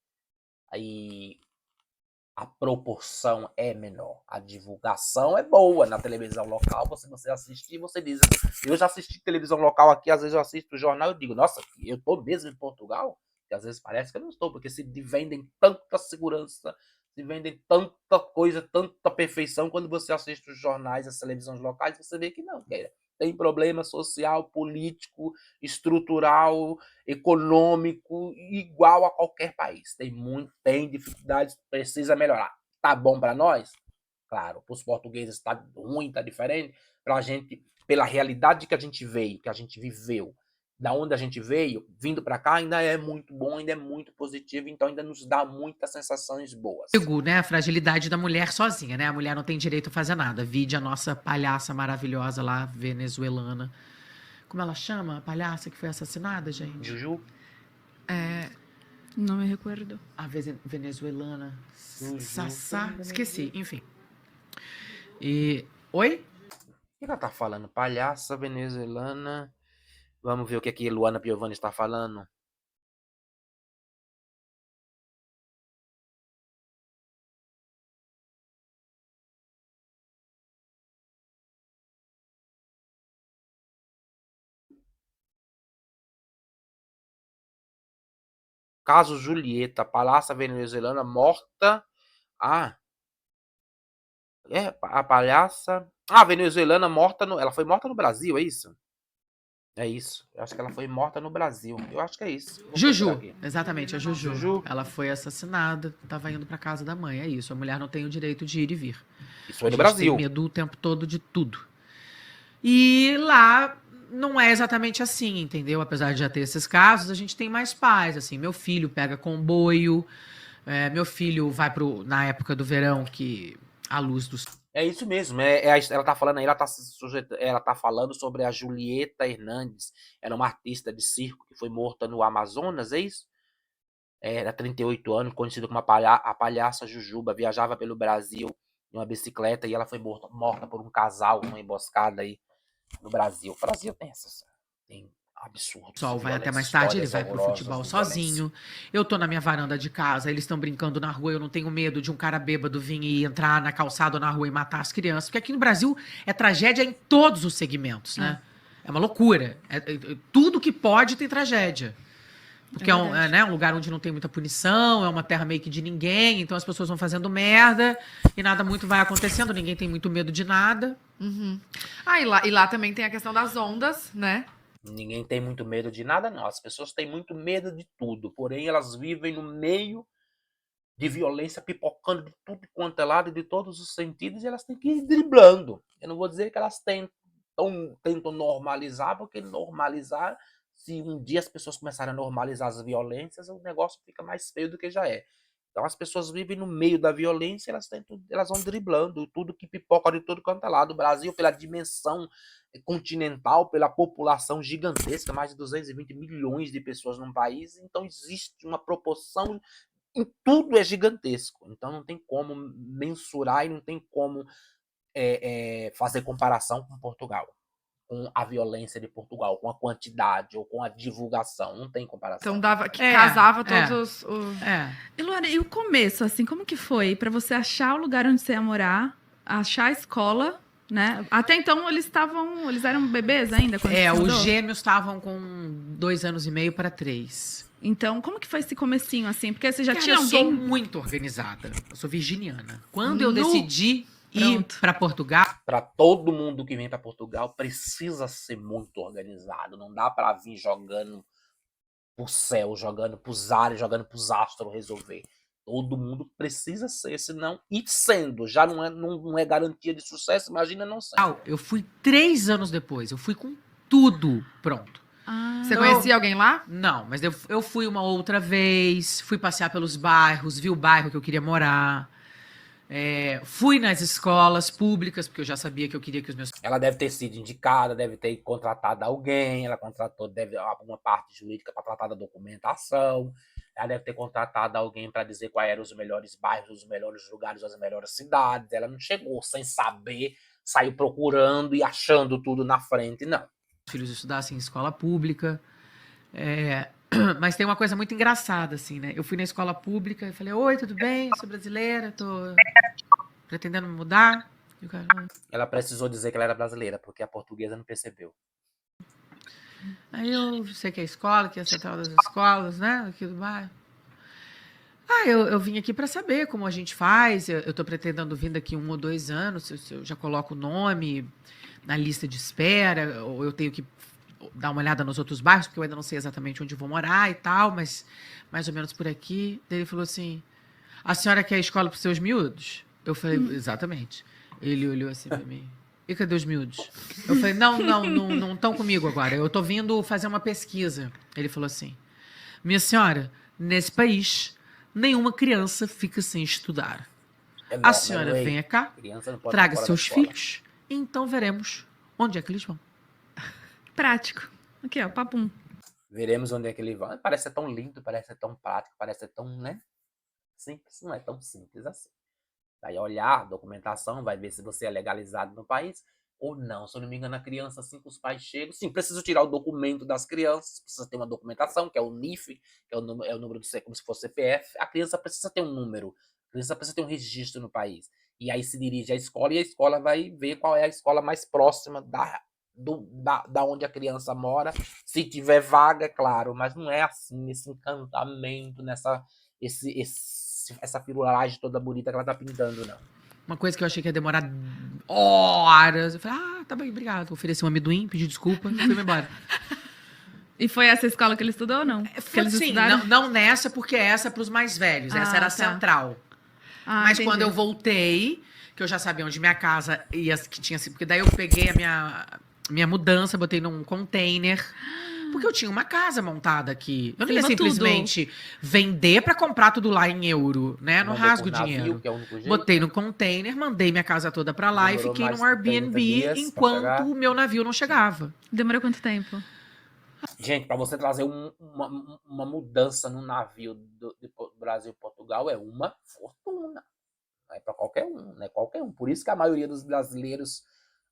Aí a proporção é menor. A divulgação é boa na televisão local. Você assistir, você diz... Eu já assisti televisão local aqui, às vezes eu assisto o jornal e digo, nossa, eu estou mesmo em Portugal? E às vezes parece que eu não estou, porque se vendem tanta segurança, se vendem tanta coisa, tanta perfeição, quando você assiste os jornais, as televisões locais, você vê que não, tem problema social, político, estrutural, econômico, igual a qualquer país. Tem dificuldades, precisa melhorar. Tá bom para nós? Claro, para os portugueses está ruim, está diferente. Para a gente, pela realidade que a gente veio, que a gente viveu, da onde a gente veio, vindo para cá, ainda é muito bom, ainda é muito positivo, então ainda nos dá muitas sensações boas. Digo, né, a fragilidade da mulher sozinha, né? A mulher não tem direito a fazer nada. Vide a nossa palhaça maravilhosa lá, venezuelana. Como ela chama? A palhaça que foi assassinada, gente? Juju? Não me recuerdo. A venezuelana. Juju. Sassá. Esqueci, enfim. E... Oi? O que ela tá falando? Palhaça venezuelana. Vamos ver o que aqui Luana Piovani está falando. Caso Julieta, palhaça venezuelana morta. Ah, a palhaça. Ah, venezuelana morta no. Ela foi morta no Brasil, é isso? É isso. Eu acho que ela foi morta no Brasil. Eu acho que é isso. Vou Juju, procurar aqui. exatamente, a Juju. Juju. Ela foi assassinada, tava indo pra casa da mãe, é isso. A mulher não tem o direito de ir e vir. Isso foi A no gente Brasil. tem medo o tempo todo de tudo. E lá não é exatamente assim, entendeu? Apesar de já ter esses casos, a gente tem mais paz, assim. Meu filho pega comboio, meu filho vai na época do verão que a luz dos... É isso mesmo. Ela tá falando aí, ela tá falando sobre a Julieta Hernandes. Era uma artista de circo que foi morta no Amazonas, é isso? Era 38 anos, conhecida como a palhaça Jujuba. Viajava pelo Brasil em uma bicicleta e ela foi morta por um casal numa emboscada aí no Brasil. O Brasil tem absurdos. O pessoal vai até mais histórias tarde, ele vai pro horrorosas futebol de violência. sozinho. Eu tô na minha varanda de casa, eles estão brincando na rua, eu não tenho medo de um cara bêbado vir e entrar na calçada ou na rua e matar as crianças, porque aqui no Brasil é tragédia em todos os segmentos, né? É uma loucura. Tudo que pode tem tragédia. Porque é um lugar onde não tem muita punição, é uma terra meio que de ninguém, então as pessoas vão fazendo merda e nada muito vai acontecendo, ninguém tem muito medo de nada. Uhum. Ah, e lá também tem a questão das ondas, né? Ninguém tem muito medo de nada, não. As pessoas têm muito medo de tudo, porém elas vivem no meio de violência pipocando de tudo quanto é lado, de todos os sentidos, e elas têm que ir driblando. Eu não vou dizer que elas tentam normalizar, porque normalizar, se um dia as pessoas começarem a normalizar as violências, o negócio fica mais feio do que já é. Então as pessoas vivem no meio da violência, elas vão driblando tudo que pipoca de tudo quanto é lado. O Brasil, pela dimensão continental, pela população gigantesca, mais de 220 milhões de pessoas num país, então existe uma proporção, em tudo é gigantesco. Então não tem como mensurar e não tem como fazer comparação com Portugal, com a violência de Portugal, com a quantidade ou com a divulgação. Não tem comparação. Então casava todos E Luana, e o começo, assim, como que foi pra você achar o lugar onde você ia morar, achar a escola, né? Até então eles eram bebês ainda quando você Os mudou? gêmeos estavam com 2 anos e meio para 3. Então, como que foi esse comecinho, assim? Porque você já Cara, tinha eu sou alguém... muito organizada. Eu sou virginiana. Quando eu decidi ir Pronto. para Portugal, Para todo mundo que vem para Portugal, precisa ser muito organizado. Não dá para vir jogando pro céu, jogando pros ares, jogando pros astros resolver. Todo mundo precisa ser, senão, e sendo, já não é garantia de sucesso, imagina não sendo. eu fui 3 anos depois. Eu fui com tudo pronto. Você conhecia alguém lá? Não, mas eu fui uma outra vez, fui passear pelos bairros, vi o bairro que eu queria morar. Fui nas escolas públicas, porque eu já sabia que eu queria que os meus... Ela deve ter sido indicada, deve ter contratado alguém, ela contratou, alguma parte jurídica para tratar da documentação. Ela deve ter contratado alguém para dizer quais eram os melhores bairros, os melhores lugares, as melhores cidades. Ela não chegou sem saber, saiu procurando e achando tudo na frente, não. Os filhos estudassem em escola pública. Mas tem uma coisa muito engraçada, assim, né? Eu fui na escola pública e falei, oi, tudo bem? Eu sou brasileira, tô pretendendo me mudar. E o cara, Ela precisou dizer que ela era brasileira, porque a portuguesa não percebeu. aí eu sei que é a escola, que é a central das escolas, né? Aqui do bairro. Eu vim aqui para saber como a gente faz. Eu tô pretendendo vir daqui 1 ou 2 anos. Se eu já coloco o nome na lista de espera, ou eu tenho que dar uma olhada nos outros bairros, porque eu ainda não sei exatamente onde vou morar e tal, mas mais ou menos por aqui. Daí ele falou assim: a senhora quer escola para os seus miúdos? Eu falei, exatamente. Ele olhou assim para mim. E cadê os miúdos? Eu falei, não estão comigo agora. Eu tô vindo fazer uma pesquisa. Ele falou assim: minha senhora, nesse país, nenhuma criança fica sem estudar. A senhora venha cá, traga seus filhos, e então veremos onde é que eles vão. Prático. Aqui, ó, papum. Veremos onde é que ele vai. Parece ser tão lindo, parece ser tão prático, parece ser tão, né? Simples, não é tão simples assim. Vai olhar a documentação, vai ver se você é legalizado no país ou não. Se eu não me engano, a criança, assim que os pais chegam, sim, precisa tirar o documento das crianças, precisa ter uma documentação, que é o NIF, que é o número do como se fosse CPF. A criança precisa ter um número, a criança precisa ter um registro no país. E aí se dirige à escola e a escola vai ver qual é a escola mais próxima da onde a criança mora, se tiver vaga, claro, mas não é assim, esse encantamento, essa firulagem toda bonita que ela tá pintando, não. Uma coisa que eu achei que ia demorar horas. Eu falei, tá bem, obrigado. Ofereci um amendoim, pedi desculpa e fui embora. E foi essa escola que ele estudou ou não? Que eles Sim, estudaram? não nessa, porque essa é para os mais velhos. Essa era a tá. central. Mas entendi. quando eu voltei, que eu já sabia onde minha casa ia, que tinha sido. Porque daí eu peguei a minha mudança, botei num container. Porque eu tinha uma casa montada aqui. Eu não ia Levou simplesmente vender para comprar tudo lá em euro, né? Não Mandou rasgo por navio, dinheiro. que é o único jeito. Botei no container, mandei minha casa toda para lá Demorou e fiquei mais num de 30 Airbnb dias pra enquanto chegar. o meu navio não chegava. Demorou quanto tempo? Gente, para você trazer uma mudança no navio do Brasil e Portugal é uma fortuna. Não é para qualquer um, não é qualquer um. Por isso que a maioria dos brasileiros,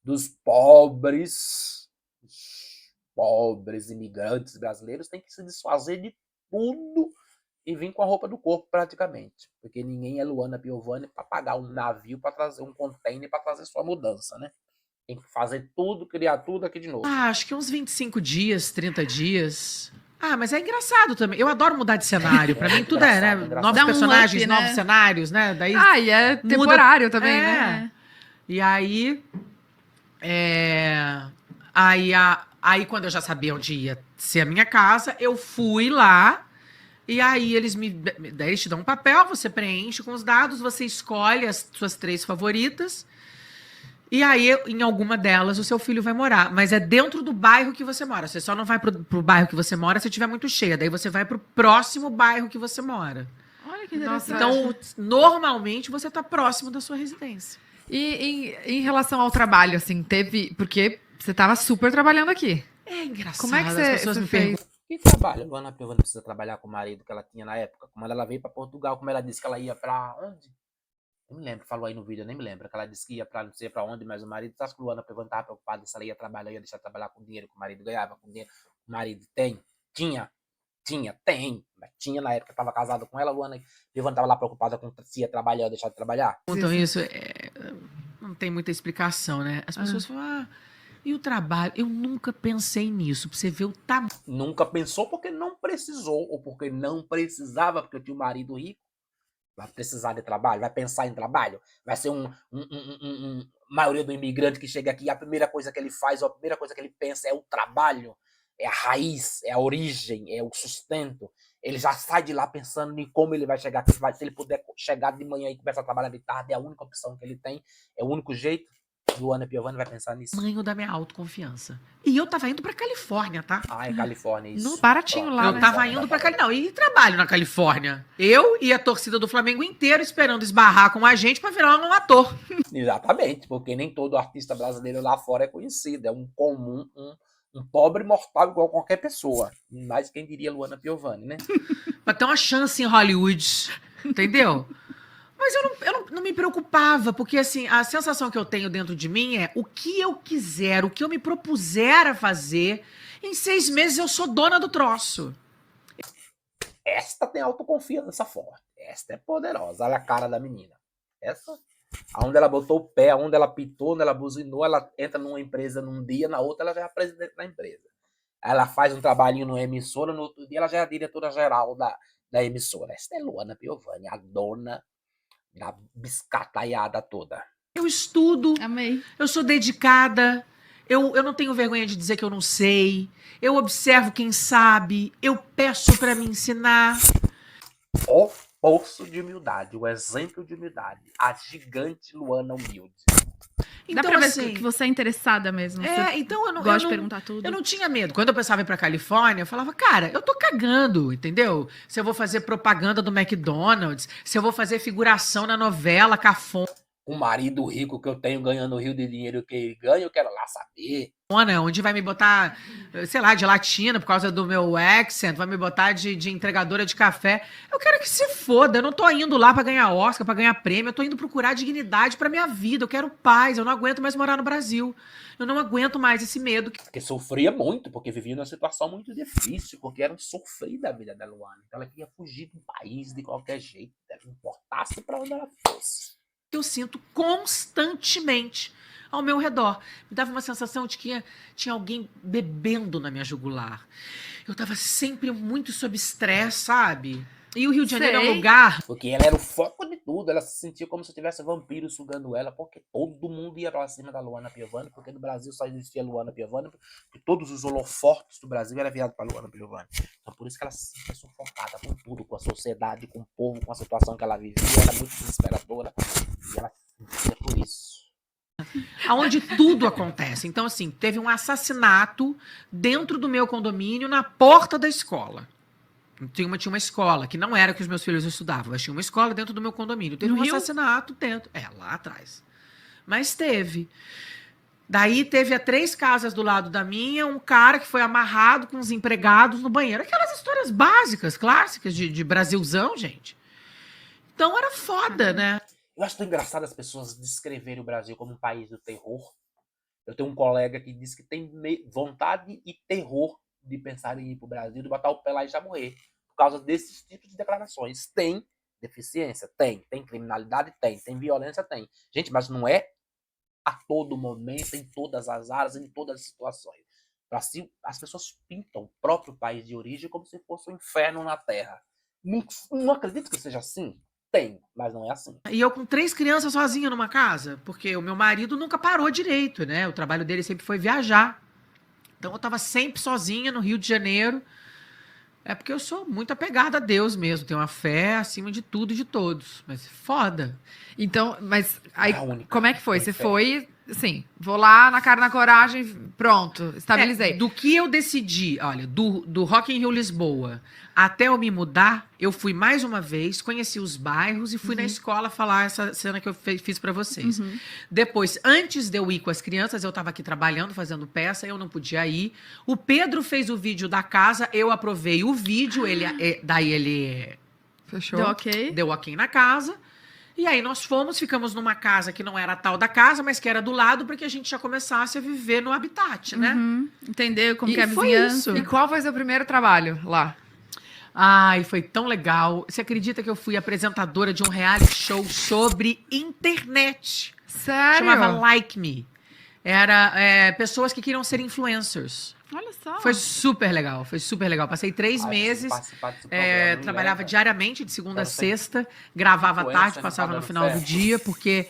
dos pobres imigrantes brasileiros, tem que se desfazer de tudo e vir com a roupa do corpo praticamente. Porque ninguém é Luana Piovani para pagar um navio, para trazer um container, para trazer sua mudança, né? Tem que fazer tudo, criar tudo aqui de novo. Acho que uns 25 dias, 30 dias. Mas é engraçado também. Eu adoro mudar de cenário. Pra mim tudo é, né? engraçado. Novos Dá um personagens, up, né? novos cenários, né? Daí E é temporário também, É. né? E aí, aí quando eu já sabia onde ia ser a minha casa, eu fui lá. E aí daí eles te dão um papel, você preenche com os dados, você escolhe as suas 3 favoritas. E aí, em alguma delas, o seu filho vai morar. Mas é dentro do bairro que você mora. Você só não vai pro bairro que você mora se estiver muito cheia. Daí você vai pro próximo bairro que você mora. Olha que Nossa, interessante. Então, normalmente, você tá próximo da sua residência. E em relação ao trabalho, assim, teve... Porque você tava super trabalhando aqui. É engraçado. Como é que as você pessoas me fez? perguntam. Que trabalho? Luana Piovani precisa trabalhar com o marido que ela tinha na época. Como ela veio para Portugal, como ela disse que ela ia para onde? Eu me lembro, falou aí no vídeo, eu nem me lembro. Que ela disse que ia para não sei para onde, mas o marido... Você acha que a Luana Piovani estava preocupada se ela ia trabalhar, ia deixar de trabalhar com o dinheiro que o marido ganhava, com o dinheiro que o marido tem? Tem. Mas tinha na época que estava casado com ela, a Luana Piovani estava lá preocupada com se ia trabalhar ou deixar de trabalhar. Perguntam isso, não tem muita explicação, né? As pessoas falam, e o trabalho? Eu nunca pensei nisso, pra você ver o tamanho. Nunca pensou porque não precisou, ou porque não precisava, porque eu tinha um marido rico. Vai precisar de trabalho, vai pensar em trabalho, vai ser maioria do imigrante que chega aqui, a primeira coisa que ele faz, ou a primeira coisa que ele pensa é o trabalho, é a raiz, é a origem, é o sustento. Ele já sai de lá pensando em como ele vai chegar aqui, se ele puder chegar de manhã e começar a trabalhar de tarde, é a única opção que ele tem, é o único jeito. Luana Piovani vai pensar nisso. Tamanho da minha autoconfiança. E eu tava indo pra Califórnia, tá? É Califórnia, isso. No baratinho Pronto. lá, Eu né? tava indo pra Califórnia. Não, e trabalho na Califórnia. Eu e a torcida do Flamengo inteiro esperando esbarrar com a gente pra virar um ator. Exatamente, porque nem todo artista brasileiro lá fora é conhecido, é um comum, Um pobre mortal igual qualquer pessoa. Mas quem diria Luana Piovani, né? Pra ter uma chance em Hollywood, entendeu? Mas eu não me preocupava, porque assim, a sensação que eu tenho dentro de mim é o que eu quiser, o que eu me propuser a fazer, em 6 meses eu sou dona do troço. Esta tem autoconfiança forte. Esta é poderosa. Olha a cara da menina. Essa, aonde ela botou o pé, aonde ela pitou, onde ela buzinou, ela entra numa empresa num dia, na outra ela já é a presidente da empresa. Ela faz um trabalhinho numa emissora, no outro dia ela já é a diretora-geral da emissora. Esta é Luana Piovani, a dona da biscataiada toda. Eu estudo, Amei. eu sou dedicada, eu não tenho vergonha de dizer que eu não sei, eu observo quem sabe, eu peço pra me ensinar. O poço de humildade, o exemplo de humildade. A gigante Luana humilde. Dá Então, pra ver assim, que você é interessada mesmo. Você então eu não, gosta eu de não, perguntar tudo. eu não tinha medo. Quando eu pensava em ir pra Califórnia, eu falava, cara, eu tô cagando, entendeu? Se eu vou fazer propaganda do McDonald's, se eu vou fazer figuração na novela cafona, O marido rico que eu tenho ganhando o rio de dinheiro que ele ganha, eu quero lá saber. onde vai me botar, sei lá, de latina por causa do meu accent, vai me botar de entregadora de café. Eu quero que se foda, eu não tô indo lá pra ganhar Oscar, pra ganhar prêmio, eu tô indo procurar dignidade pra minha vida, eu quero paz, eu não aguento mais morar no Brasil. Eu não aguento mais esse medo. Porque sofria muito, porque vivia numa situação muito difícil, porque era um sofrida a vida da Luana. Então ela queria fugir do país de qualquer jeito, não importasse pra onde ela fosse. Que eu sinto constantemente ao meu redor. Me dava uma sensação de que tinha alguém bebendo na minha jugular. Eu tava sempre muito sob estresse, sabe? E o Rio de Janeiro é um Sei. lugar. Porque ela era o foco de tudo, ela se sentia como se tivesse vampiro sugando ela, porque todo mundo ia pra cima da Luana Piovani, porque no Brasil só existia Luana Piovani, porque todos os holofortes do Brasil eram virados pra Luana Piovani. Então por isso que ela se sentia sufocada com tudo, com a sociedade, com o povo, com a situação que ela vivia, era muito desesperadora, e ela se sentia por isso. Onde tudo acontece. Então, assim, teve um assassinato dentro do meu condomínio, na porta da escola. Tinha uma escola, que não era que os meus filhos estudavam, mas tinha uma escola dentro do meu condomínio. Teve No um Rio? assassinato dentro. Lá atrás. Mas teve. Daí teve a 3 casas do lado da minha, um cara que foi amarrado com os empregados no banheiro. Aquelas histórias básicas, clássicas de Brasilzão, gente. Então era foda, né? Eu acho tão engraçado as pessoas descreverem o Brasil como um país do terror. Eu tenho um colega que diz que tem vontade e terror de pensar em ir pro Brasil, de botar o pé lá e já morrer. Por causa desses tipos de declarações. Tem deficiência? Tem. Tem criminalidade? Tem. Tem violência? Tem. Gente, mas não é a todo momento, em todas as áreas, em todas as situações. Assim, as pessoas pintam o próprio país de origem como se fosse um inferno na Terra. Não acredito que seja assim. Tem, mas não é assim. E eu com 3 crianças sozinha numa casa, porque o meu marido nunca parou direito, né? O trabalho dele sempre foi viajar. Então eu tava sempre sozinha no Rio de Janeiro. É porque eu sou muito apegada a Deus mesmo, tenho uma fé acima de tudo e de todos. Mas foda. Então, mas aí, É a única. como é que foi? Tem Você fé. foi, assim, vou lá na cara e na coragem, pronto, estabilizei. Do que eu decidi, olha, do Rock in Rio Lisboa até eu me mudar, eu fui mais uma vez, conheci os bairros e fui na escola falar essa cena que eu fiz pra vocês. Depois, antes de eu ir com as crianças, eu tava aqui trabalhando, fazendo peça, eu não podia ir. O Pedro fez o vídeo da casa, eu aprovei o vídeo, daí ele Fechou? Deu ok? deu ok na casa. E aí nós ficamos numa casa que não era a tal da casa, mas que era do lado, para que a gente já começasse a viver no habitat, né? Uhum. Entender como E que é a foi vizinhança. isso. E qual foi seu primeiro trabalho lá? Ai, foi tão legal. Você acredita que eu fui apresentadora de um reality show sobre internet? Sério? Chamava Like Me. Era pessoas que queriam ser influencers. Olha só. Foi super legal, foi super legal. Passei 3 meses, Participar desse programa, não trabalhava leva. diariamente, de segunda a Quero ser sexta, gravava à influencer, tarde, passava no pagando final do ferro. dia, porque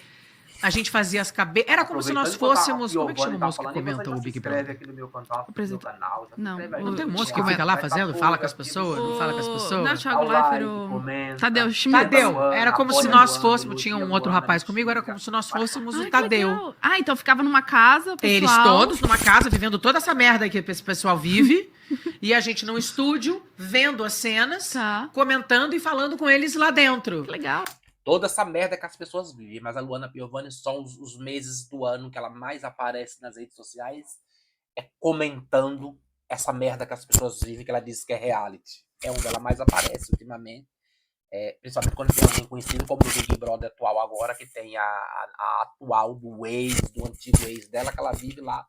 a gente fazia as cabeças. Era como se nós fôssemos. Como é que chama o moço que comenta o Big Brother? Aqui no meu canal, Apresenta- canal, já se Não, inscreve aí. Não tem um o- moço que o- fica lá Vai fazendo, pra fala porra, com as pessoas, não fala com as Não, pessoas? Thiago Dá o Leifert, like, o... comenta. Tadeu Schmidt. Tadeu, era como se Apoia nós Luana, fôssemos, tinha um Luana, outro rapaz Luana, comigo, era Luana. como se nós fôssemos Ai, o que Tadeu. legal. Ah, então ficava numa casa, pessoal. Eles todos numa casa, vivendo toda essa merda que esse pessoal vive, e a gente num estúdio, vendo as cenas, Tá. comentando e falando com eles lá dentro. Que legal. Toda essa merda que as pessoas vivem, mas a Luana Piovani só os meses do ano que ela mais aparece nas redes sociais comentando essa merda que as pessoas vivem, que ela diz que é reality. É onde ela mais aparece ultimamente. Principalmente quando tem alguém conhecido como o Big Brother atual agora, que tem a atual do antigo ex dela, que ela vive lá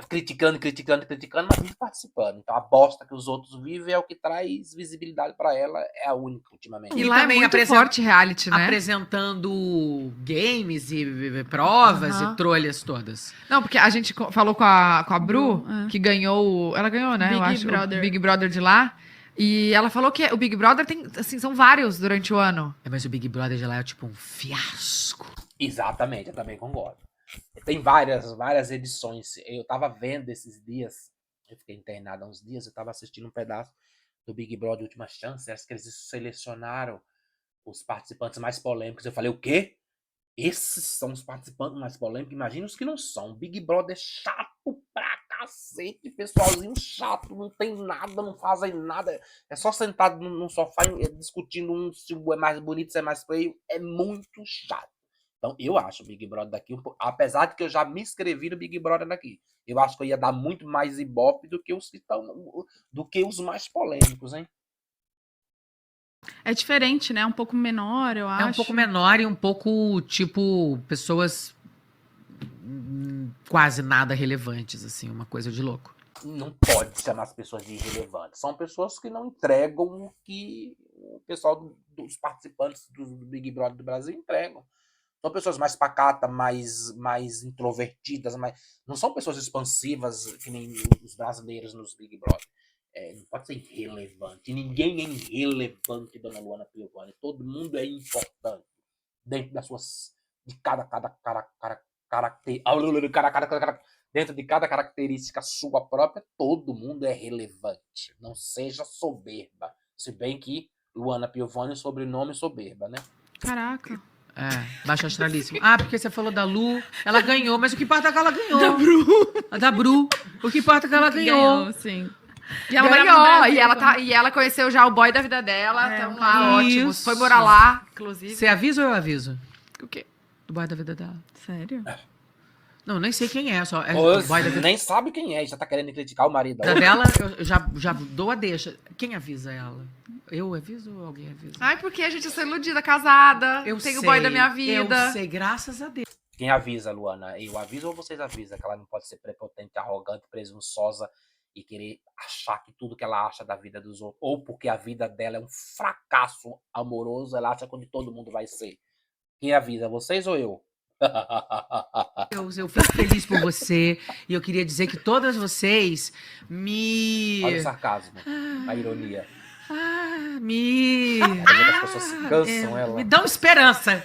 criticando, mas vive participando. Então a bosta que os outros vivem é o que traz visibilidade pra ela, é a única ultimamente. E E lá é também muito forte reality, né? apresentando games e provas Aham. e trolhas todas. Não, porque a gente falou com a Bru, Bru, que ganhou. Ela ganhou, né? Big eu acho, Brother. o Big Brother de lá. E ela falou que o Big Brother tem, assim, são vários durante o ano. Mas o Big Brother de lá é tipo um fiasco. Exatamente, eu também concordo. Tem várias edições. Eu tava vendo esses dias, eu fiquei internado há uns dias, eu tava assistindo um pedaço do Big Brother Última Chance, acho que eles selecionaram os participantes mais polêmicos. Eu falei, o quê? Esses são os participantes mais polêmicos? Imagina os que não são. Big Brother é chato pra cacete, pessoalzinho chato, não tem nada, não fazem nada. É só sentado num sofá discutindo se é mais bonito, se é mais feio. É muito chato. Então, eu acho o Big Brother daqui, apesar de que eu já me inscrevi no Big Brother daqui, eu acho que eu ia dar muito mais ibope do que os mais polêmicos, hein? É diferente, né? Um pouco menor, eu acho. É um pouco menor e um pouco, tipo, pessoas quase nada relevantes, assim, uma coisa de louco. Não pode chamar as pessoas de irrelevantes. São pessoas que não entregam o que o pessoal dos participantes do Big Brother do Brasil entregam. São pessoas mais pacatas, mais introvertidas, não são pessoas expansivas que nem os brasileiros nos Big Brother. Não pode ser irrelevante. Ninguém é irrelevante, dona Luana Piovani. Todo mundo é importante. Dentro das suas. De dentro de cada característica sua própria, todo mundo é relevante. Não seja soberba. Se bem que Luana Piovani, sobrenome soberba, né? Caraca. Baixo astralíssimo. Porque você falou da Lu, ela ganhou, mas o que importa é que ela ganhou. Da Bru. O que importa é que ela ganhou. Sim. E ela Ganhou, ganhou, Brasil, e ela conheceu já o boy da vida dela. Então lá, isso. ótimos. Foi morar lá, inclusive. Você avisa ou eu aviso? O quê? Do boy da vida dela. Sério? Não, nem sei quem é, só. É o boy da vida Nem sabe quem é, já tá querendo criticar o marido da dela, eu já dou a deixa. Quem avisa ela? Eu aviso ou alguém avisa? Ai, porque a gente é iludida, casada. Eu Tem sei, o boy da minha vida. Eu sei, graças a Deus. Quem avisa, Luana? Eu aviso ou vocês avisam que ela não pode ser prepotente, arrogante, presunçosa e querer achar que tudo que ela acha da vida dos outros, ou porque a vida dela é um fracasso amoroso, ela acha que todo mundo vai ser. Quem avisa, vocês ou eu? Eu fico feliz por você e eu queria dizer que todas vocês Olha o sarcasmo, a ironia. As pessoas se cansam, ela. me dão esperança.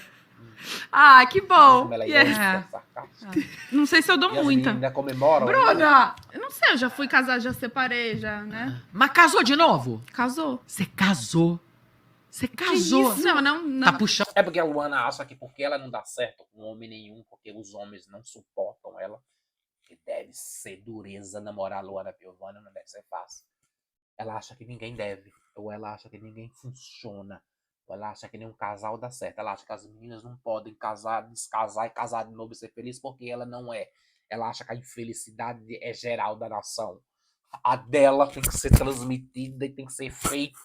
Que bom. Como ela é Yes. sarcástica. Não sei se eu dou E as muita. meninas comemoram. Bruna! Eu não sei, eu já fui casar, já separei, já, né? Mas casou de novo? Casou. Você casou. Você casou. Que isso? Não. Tá puxando. É porque a Luana acha que porque ela não dá certo com homem nenhum, porque os homens não suportam ela, que deve ser dureza namorar a Luana Piovani, não deve ser fácil. Ela acha que ninguém deve, ou ela acha que ninguém funciona, ou ela acha que nenhum casal dá certo. Ela acha que as meninas não podem casar, descasar e casar de novo e ser feliz, porque ela não é. Ela acha que a infelicidade é geral da nação. A dela tem que ser transmitida e tem que ser feita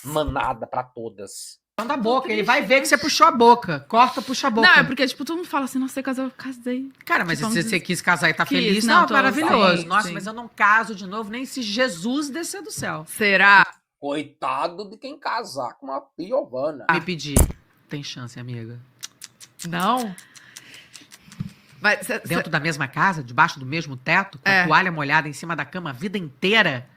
manada pra todas. Da boca, ele vai ver que você puxou a boca. Corta, puxa a boca. Não, é porque, tipo, todo mundo fala assim, nossa, você casou, eu casei. Cara, mas Tipo, se você quis casar e tá quis, feliz, não, não, tô- maravilhoso. sim, Nossa, sim. mas eu não caso de novo, nem se Jesus descer do céu. Será? Coitado de quem casar com uma Piovana. Me pedir. Tem chance, amiga. Não? Mas, Dentro da mesma casa, debaixo do mesmo teto, com a toalha molhada em cima da cama a vida inteira.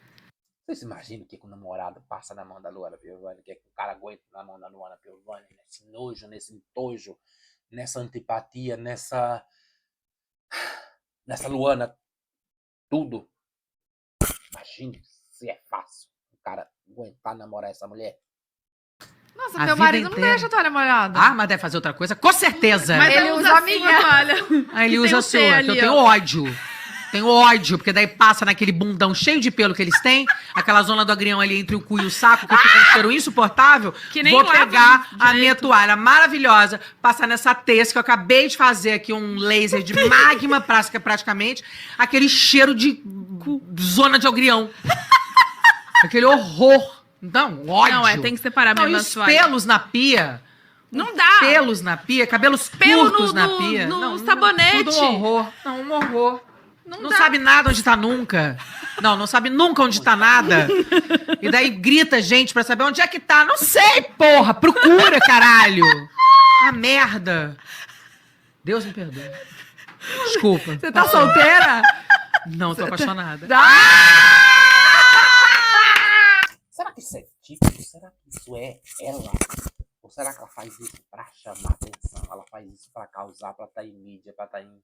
Vocês imaginam o que o namorado passa na mão da Luana Piovani? O que o cara aguenta na mão da Luana Piovani? Nesse nojo, nesse entojo, nessa antipatia, nessa Luana, tudo. Imagine se é fácil o cara aguentar namorar essa mulher. Nossa, A meu vida marido não inteira. deixa a toalha molhada. Mas deve fazer outra coisa? Com certeza. Mas Ele eu usa uso a a minha. minha toalha. Aí ele tem usa o a sua, T que ali, eu tenho ó. ódio. Tenho ódio, porque daí passa naquele bundão cheio de pelo que eles têm, aquela zona do agrião ali entre o cu e o saco, que fica um cheiro insuportável. Que nem Vou lava pegar a direito. minha toalha maravilhosa, passar nessa testa que eu acabei de fazer aqui, um laser de magma, praticamente, aquele cheiro de zona de agrião. Aquele horror. Não, ódio. Não, tem que separar Não, mesmo e as os toalhas. pelos na pia. Não dá. Pelos na pia, cabelos Pelo curtos no- na no- pia. no sabonete. Tudo um horror. Não, um horror. Não dá. sabe nada onde tá nunca. Não sabe nunca onde tá nada. E daí grita gente pra saber onde é que tá. Não sei, porra. Procura, caralho. A merda. Deus me perdoe. Desculpa. Você tá solteira? Não, tô apaixonada. Será que isso é típico? Será que isso é ela? Ou será que ela faz isso pra chamar atenção? Ela faz isso pra causar, pra estar em mídia, pra estar em...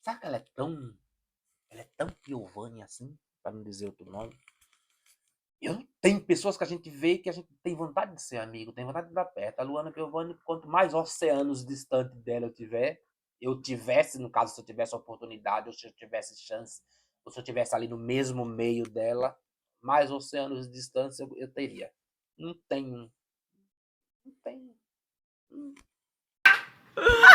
Será que ela é tão Piovani assim? Pra não dizer outro nome. Tem pessoas que a gente vê que a gente tem vontade de ser amigo, tem vontade de dar perto. A Luana Piovani, quanto mais oceanos distante dela eu tivesse, no caso, se eu tivesse oportunidade, ou se eu tivesse chance, ou se eu tivesse ali no mesmo meio dela, mais oceanos de distância eu teria. Não tenho.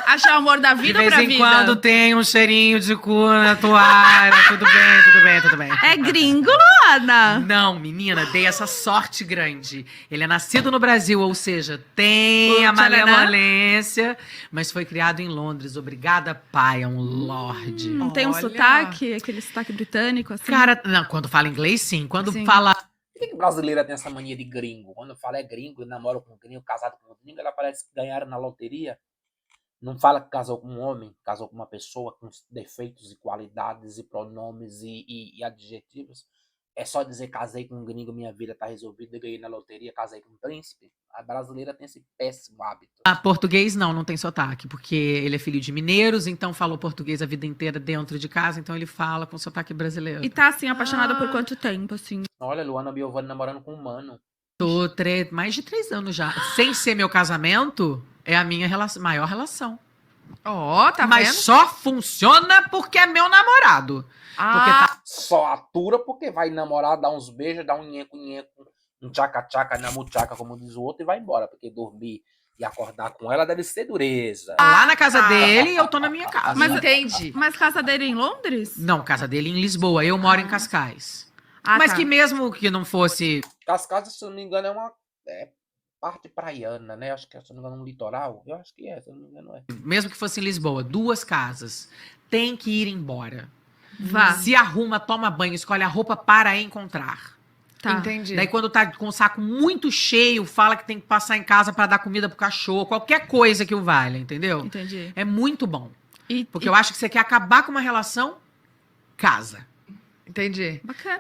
Achar o amor da De vida vez pra em vida. quando tem um cheirinho de cu na toalha. Tudo bem. É gringo, Luana. Não, menina, dei essa sorte grande. Ele é nascido no Brasil, ou seja, tem O a tcharanã. malemolência, mas foi criado em Londres. Obrigada, pai, é um lorde. Não tem um Olha. sotaque, aquele sotaque britânico, assim. Cara, não, quando fala inglês, sim. Quando Sim. fala. Por que brasileira tem essa mania de gringo? Quando fala é gringo, namora com um gringo, casado com um gringo, ela parece que ganharam na loteria. Não fala que casou com um homem, casou com uma pessoa com defeitos e qualidades e pronomes e adjetivos. É só dizer casei com um gringo, minha vida tá resolvida, ganhei na loteria, casei com um príncipe. A brasileira tem esse péssimo hábito. Português não tem sotaque, porque ele é filho de mineiros, então falou português a vida inteira dentro de casa, então ele fala com sotaque brasileiro. E tá, assim, apaixonada por quanto tempo, assim? Olha, Luana Piovani namorando com um mano. Tô mais de 3 anos já. Sem ser meu casamento, é a minha maior relação. Ó, tá Mas vendo? só funciona porque é meu namorado. Ah, Só atura porque vai namorar, dar uns beijos, dar um nheco-nheco, um tchaca-tchaca na muchaca, como diz o outro, e vai embora. Porque dormir e acordar com ela deve ser dureza. Lá na casa dele, eu tô na minha casa. mas entendi. Mas casa dele em Londres? Não, casa dele em Lisboa. Eu moro em Cascais. Ah, Mas tá. que mesmo que não fosse... Cascais, se eu não me engano, é parte praiana, né? Acho que, se eu não me engano, um litoral. Eu acho que se eu não me engano, é. Mesmo que fosse em Lisboa, 2 casas. Tem que ir embora. Vá. Se arruma, toma banho, escolhe a roupa para encontrar. Tá. Entendi. Daí quando tá com o saco muito cheio, fala que tem que passar em casa para dar comida pro cachorro. Qualquer coisa que o valha, entendeu? Entendi. É muito bom. Porque E- eu acho que você quer acabar com uma relação, casa. Entendi. Bacana.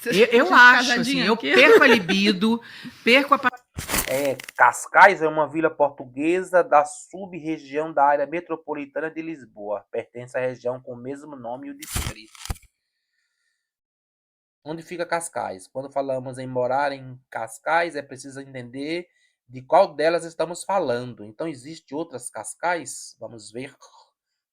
Eu Gente acho, assim, casadinha eu aqui. perco a libido, perco a... Cascais é uma vila portuguesa da sub-região da área metropolitana de Lisboa. Pertence à região com o mesmo nome e o distrito. Onde fica Cascais? Quando falamos em morar em Cascais, é preciso entender de qual delas estamos falando. Então, existem outras Cascais? Vamos ver.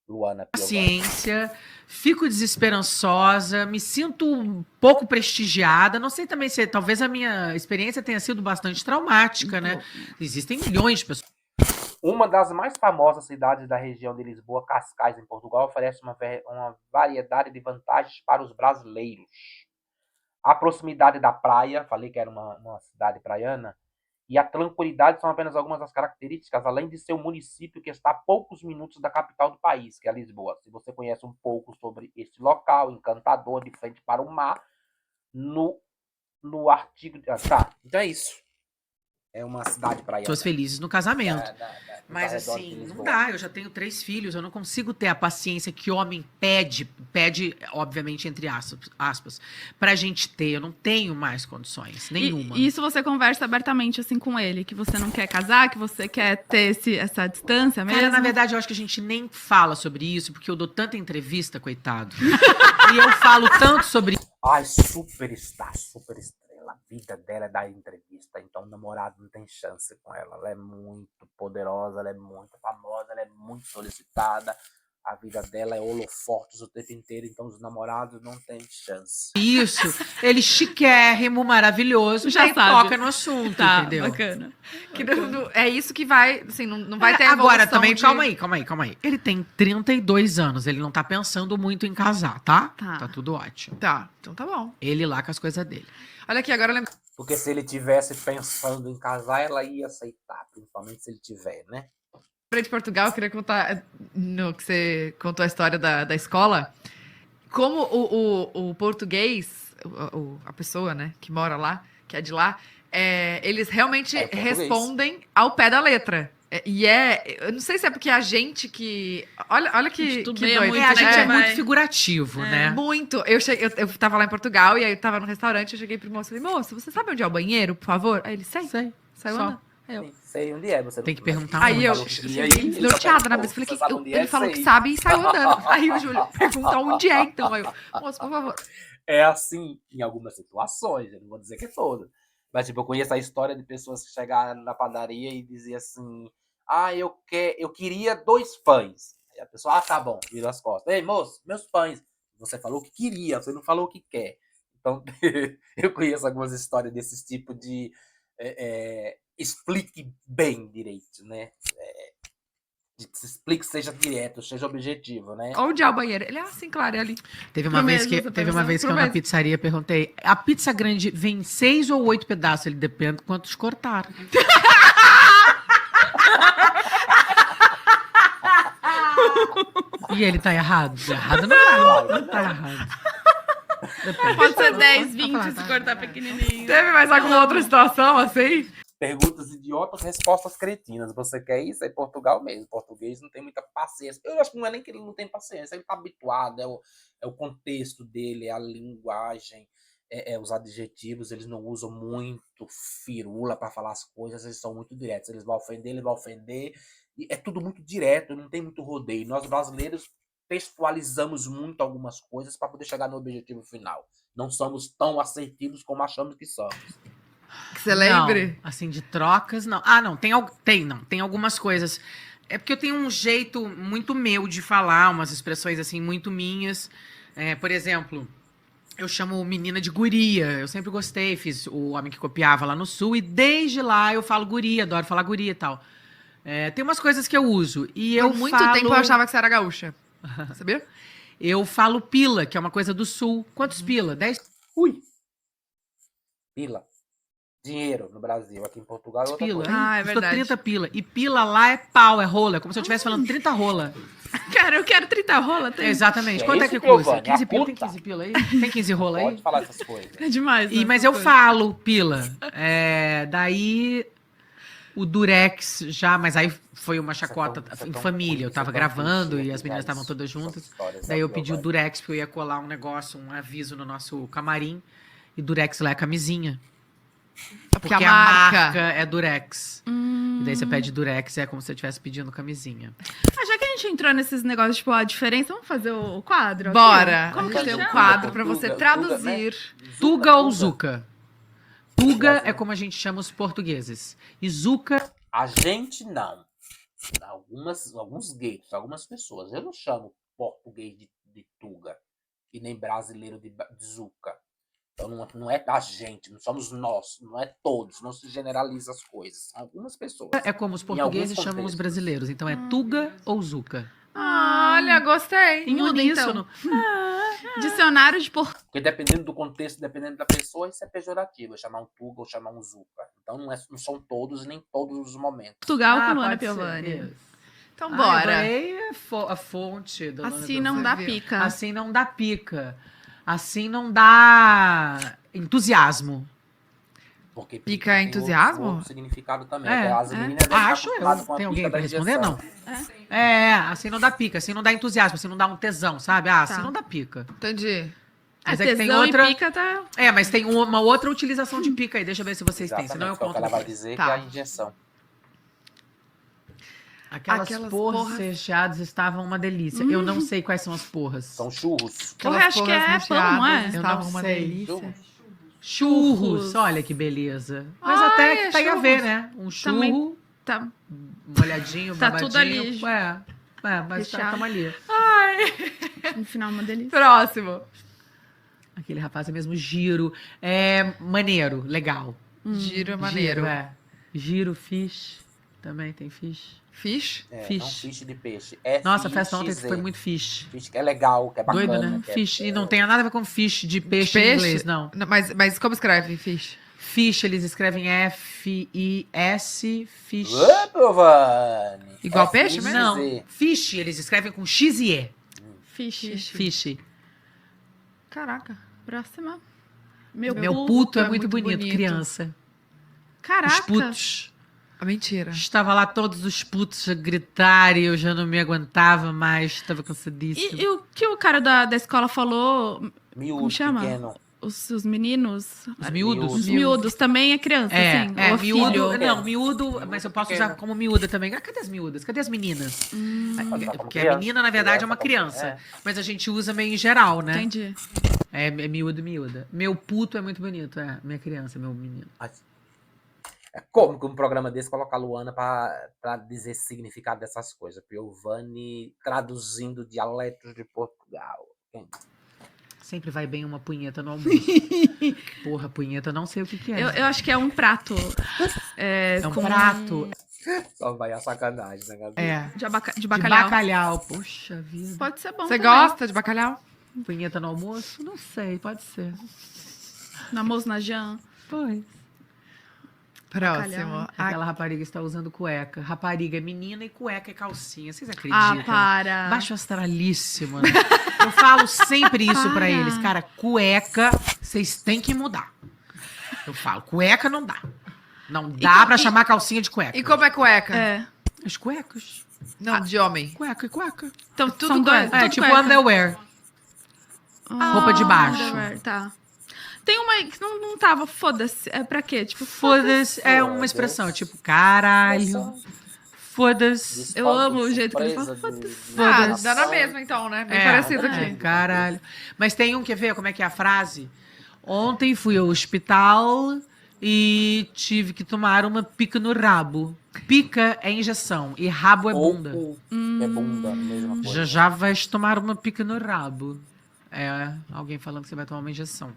Luana Piovani. Paciência, fico desesperançosa, me sinto um pouco prestigiada. Não sei também se talvez a minha experiência tenha sido bastante traumática, né? Existem milhões de pessoas. Uma das mais famosas cidades da região de Lisboa, Cascais, em Portugal, oferece uma variedade de vantagens para os brasileiros. A proximidade da praia, falei que era uma cidade praiana, e a tranquilidade são apenas algumas das características, além de ser um município que está a poucos minutos da capital do país, que é Lisboa. Se você conhece um pouco sobre este local, encantador, de frente para o mar, no artigo... tá, então é isso. É uma cidade praiana. Pessoas felizes no casamento. Nos Mas arredores de assim, não Lisboa. dá. Eu já tenho 3 filhos, eu não consigo ter a paciência que homem pede, obviamente, entre aspas, pra gente ter. Eu não tenho mais condições, nenhuma. E isso você conversa abertamente, assim, com ele? Que você não quer casar, que você quer ter essa distância mesmo? Cara, na verdade, eu acho que a gente nem fala sobre isso, porque eu dou tanta entrevista, coitado. E eu falo tanto sobre Ai, superstar, super estrela. A vida dela é dar entrevista, então o namorado não tem chance com ela. Ela é muito poderosa, ela é muito famosa, ela é muito solicitada. A vida dela é holofortes o tempo inteiro, então os namorados não têm chance. Isso. Ele chiquérrimo, maravilhoso, Já já sabe. toca no assunto, Tá, entendeu? bacana. Que é isso que vai, assim, não vai ter Agora evolução também, de... calma aí. Ele tem 32 anos, ele não tá pensando muito em casar, tá? Tá. Tá tudo ótimo. Tá, então tá bom. Ele lá com as coisas dele. Olha aqui, agora eu lembro. Porque se ele tivesse pensando em casar, ela ia aceitar, principalmente se ele tiver, né? De Portugal, eu queria contar no que você contou a história da escola. Como o português, a pessoa, né, que mora lá, que é de lá, eles realmente É português. respondem ao pé da letra. Eu não sei se é porque a gente que. Olha que Tudo que bem, é doido. muito, A gente né? é muito Vai. figurativo, né? Muito. Eu tava lá em Portugal e aí eu tava no restaurante, eu cheguei pro moço e falei, moço, você sabe onde é o banheiro, por favor? Aí ele, sei. Sei. Saiu Só. andando. Aí eu, Sim, sei onde é. Você Tem que não- perguntar Aí onde. eu falou que cheguei ia ir, ele só desnorteada na perguntou, mesa. Falei, você sabe onde ele é? falou Sei. que sabe e saiu andando. Aí o Júlio pergunta onde é, então. Aí eu, moço, por favor. É assim em algumas situações, eu não vou dizer que é todas. Mas, tipo, eu conheço a história de pessoas que chegaram na padaria e diziam assim: ah, eu queria 2 pães. Aí a pessoa, tá bom, vira as costas. Ei, moço, meus pães. Você falou que queria, você não falou que quer. Então, eu conheço algumas histórias desses tipos de explique bem direito, né? Se explique, seja direto, seja objetivo, né? Onde é o banheiro? Ele, sim, claro, é ali. Teve uma Pro vez mesmo, que, você teve uma perguntou? vez que Pro eu na mesmo. pizzaria perguntei: a pizza grande vem 6 ou 8 pedaços? Ele depende de quantos cortaram. E ele tá errado? Errado não tá errado. Depende. Pode ser 10, Pode 20 falar, se tá. cortar pequenininho. Teve mais alguma outra situação assim? Perguntas idiotas, respostas cretinas. Você quer isso? É Portugal mesmo. Português não tem muita paciência. Eu acho que não é nem que ele não tem paciência, ele tá habituado, é o contexto dele, é a linguagem, os adjetivos, eles não usam muito firula para falar as coisas, eles são muito diretos. Eles vão ofender, ele vai ofender. E é tudo muito direto, não tem muito rodeio. Nós brasileiros textualizamos muito algumas coisas para poder chegar no objetivo final. Não somos tão assertivos como achamos que somos. Que você lembre? Não, assim, de trocas, não. Ah, não, tem algumas coisas. É porque eu tenho um jeito muito meu de falar, umas expressões, assim, muito minhas. Por exemplo, eu chamo menina de guria. Eu sempre gostei, fiz o Homem que Copiava lá no Sul, e desde lá eu falo guria, adoro falar guria e tal. Tem umas coisas que eu uso. E Por muito tempo eu achava que você era gaúcha. Sabia? Eu falo pila, que é uma coisa do Sul. Quantos pila? 10 Ui! Pila. Dinheiro no Brasil. Aqui em Portugal é outra pila. coisa. Ah, é Custou verdade. 30 pila. E pila lá é pau, é rola. É como se eu estivesse falando 30 rola. Cara, eu quero 30 rola, tem. Exatamente. É Quanto é isso, que custa? Giovanni, 15 a pila? Tem puta. 15 pila aí? Tem 15 rola aí? Pode falar essas coisas. É demais, né? Mas eu falo pila. Daí o Durex já, mas aí foi uma chacota Isso é em tão família. Eu clichê, tava tão gravando clichê, e as meninas cara, estavam todas essas juntas. histórias Daí eu aqui, pedi o Giovanni. Durex, porque eu ia colar um negócio, um aviso no nosso camarim. E Durex lá é camisinha. Porque a marca. é Durex. E daí você pede Durex, é como se você estivesse pedindo camisinha. Ah, já que a gente entrou nesses negócios, tipo, a diferença, vamos fazer o quadro? aqui? Bora! Como A que gente tem chama? um quadro pra Tuga, você Tuga, traduzir. né? Tuga ou Zuca? Tuga Brasil. é como a gente chama os portugueses. E Zuca A gente não. Alguns gays, algumas pessoas. Eu não chamo português de Tuga. E nem brasileiro de Zuca. Então não é a gente, não somos nós, não é todos, não se generaliza as coisas. São algumas pessoas. é como os Em alguns portugueses chamam os contextos. brasileiros. Então é Tuga ou Zuca. Olha, gostei. Tem Muda isso então. no- Dicionário de português. Porque dependendo do contexto, dependendo da pessoa, isso é pejorativo. É chamar um Tuga ou chamar um Zuca. Então não são todos, nem todos os momentos. Portugal Ah, com Luana pode ser, Piovani. isso. Então Ah, bora. eu adorei a fonte da Luana Assim não Piovani. dá viu? pica. Assim não dá pica. Assim não dá entusiasmo. Porque Pica é tem entusiasmo? outro significado também. É, As meninas devem estar Acho acostumadas eu. com a Tem pica alguém da pra responder? injeção. Não. Assim não dá pica, assim não dá entusiasmo, assim não dá um tesão, sabe? Assim Tá. não dá pica. Entendi. Mas É, é que tem tesão outra. e pica tá... Mas tem uma outra utilização de pica aí. Deixa eu ver se vocês têm, senão eu Exatamente, que é o conto que ela vai depois. dizer Tá. que é a injeção. Aquelas porras recheadas estavam uma delícia. Eu não sei quais são as porras. São churros. Porra, acho que é pão, não é? Eu Estavam não uma sei. delícia. Churros. Olha que beleza. Mas Ai, até que é tem a ver, churros. né? Um Também- churro Tá. molhadinho, Tá babadinho. tudo ali. mas Recheado. estamos ali. No final, uma delícia. Próximo. Aquele rapaz é mesmo giro. É maneiro, legal. Giro é maneiro. Giro, Giro, fish. Também tem fish. Fish? É, Fish. não fish de peixe. Nossa, a festa ontem F-I-X-E. foi muito fish. Fish que é legal, que é bacana. Doido, né? que é- Fish. E não tem nada a ver com fish de peixe, em inglês, não. Mas como escreve fish? Fish, eles escrevem F-I-S, fish. Ô, Giovanni! Igual peixe F-I-X-E. mesmo? Não, fish, eles escrevem com X e E. Fish. Fish. Caraca. Próxima. Meu puto é muito bonito, criança. Caraca. Os putos. Mentira. Estava lá todos os putos a gritar e eu já não me aguentava mais, estava cansadíssima. E o que o cara da escola falou, Miúdo, Como chama? pequeno. os meninos, Os miúdos. os miúdos também é criança, assim? Ou miúdo. filho? Não, miúdo, mas eu posso usar como miúda também. Ah, cadê as miúdas? Cadê as meninas? Pode usar como Porque a criança, menina, na verdade, é uma como- criança. é. Mas a gente usa meio em geral, né? Entendi. É miúdo e miúda. Meu puto é muito bonito, minha criança, meu menino. É como que um programa desse coloca a Luana pra dizer significado dessas coisas? Giovanni traduzindo dialetos de Portugal. Sempre vai bem uma punheta no almoço. Porra, punheta, não sei o que é. Eu acho que é um prato. É um com- prato. Só vai a sacanagem, né, Gabi? De De bacalhau. bacalhau. Poxa vida. Pode ser bom Você também. gosta de bacalhau? Punheta no almoço? Não sei, pode ser. Namoço na jam. Pois. Próximo. Aquela rapariga está usando cueca. Rapariga é menina e cueca é calcinha. Vocês acreditam? Ah, para. Baixo astralíssimo. Né? Eu falo sempre isso pra Para. eles. Cara, cueca, vocês têm que mudar. Eu falo, cueca não dá. Não dá pra chamar calcinha de cueca. E como é cueca? É. As cuecas. Não, de homem. Cueca e cueca. Então, Tudo são dois. cueca. É, tudo tipo cueca. underwear. roupa de baixo. Underwear, tá. Tem uma aí que não tava, foda-se. É pra quê? Tipo, Foda-se é uma expressão, tipo, caralho. Foda-se. Eu amo o jeito que ele fala, foda-se. Ah, dá na mesma então, né? Bem parecido aqui. Caralho. Mas tem um, quer ver como é que é a frase? Ontem fui ao hospital e tive que tomar uma pica no rabo. Pica é injeção e rabo é bunda. É bunda, mesma coisa. Já já vais tomar uma pica no rabo. É alguém falando que você vai tomar uma injeção.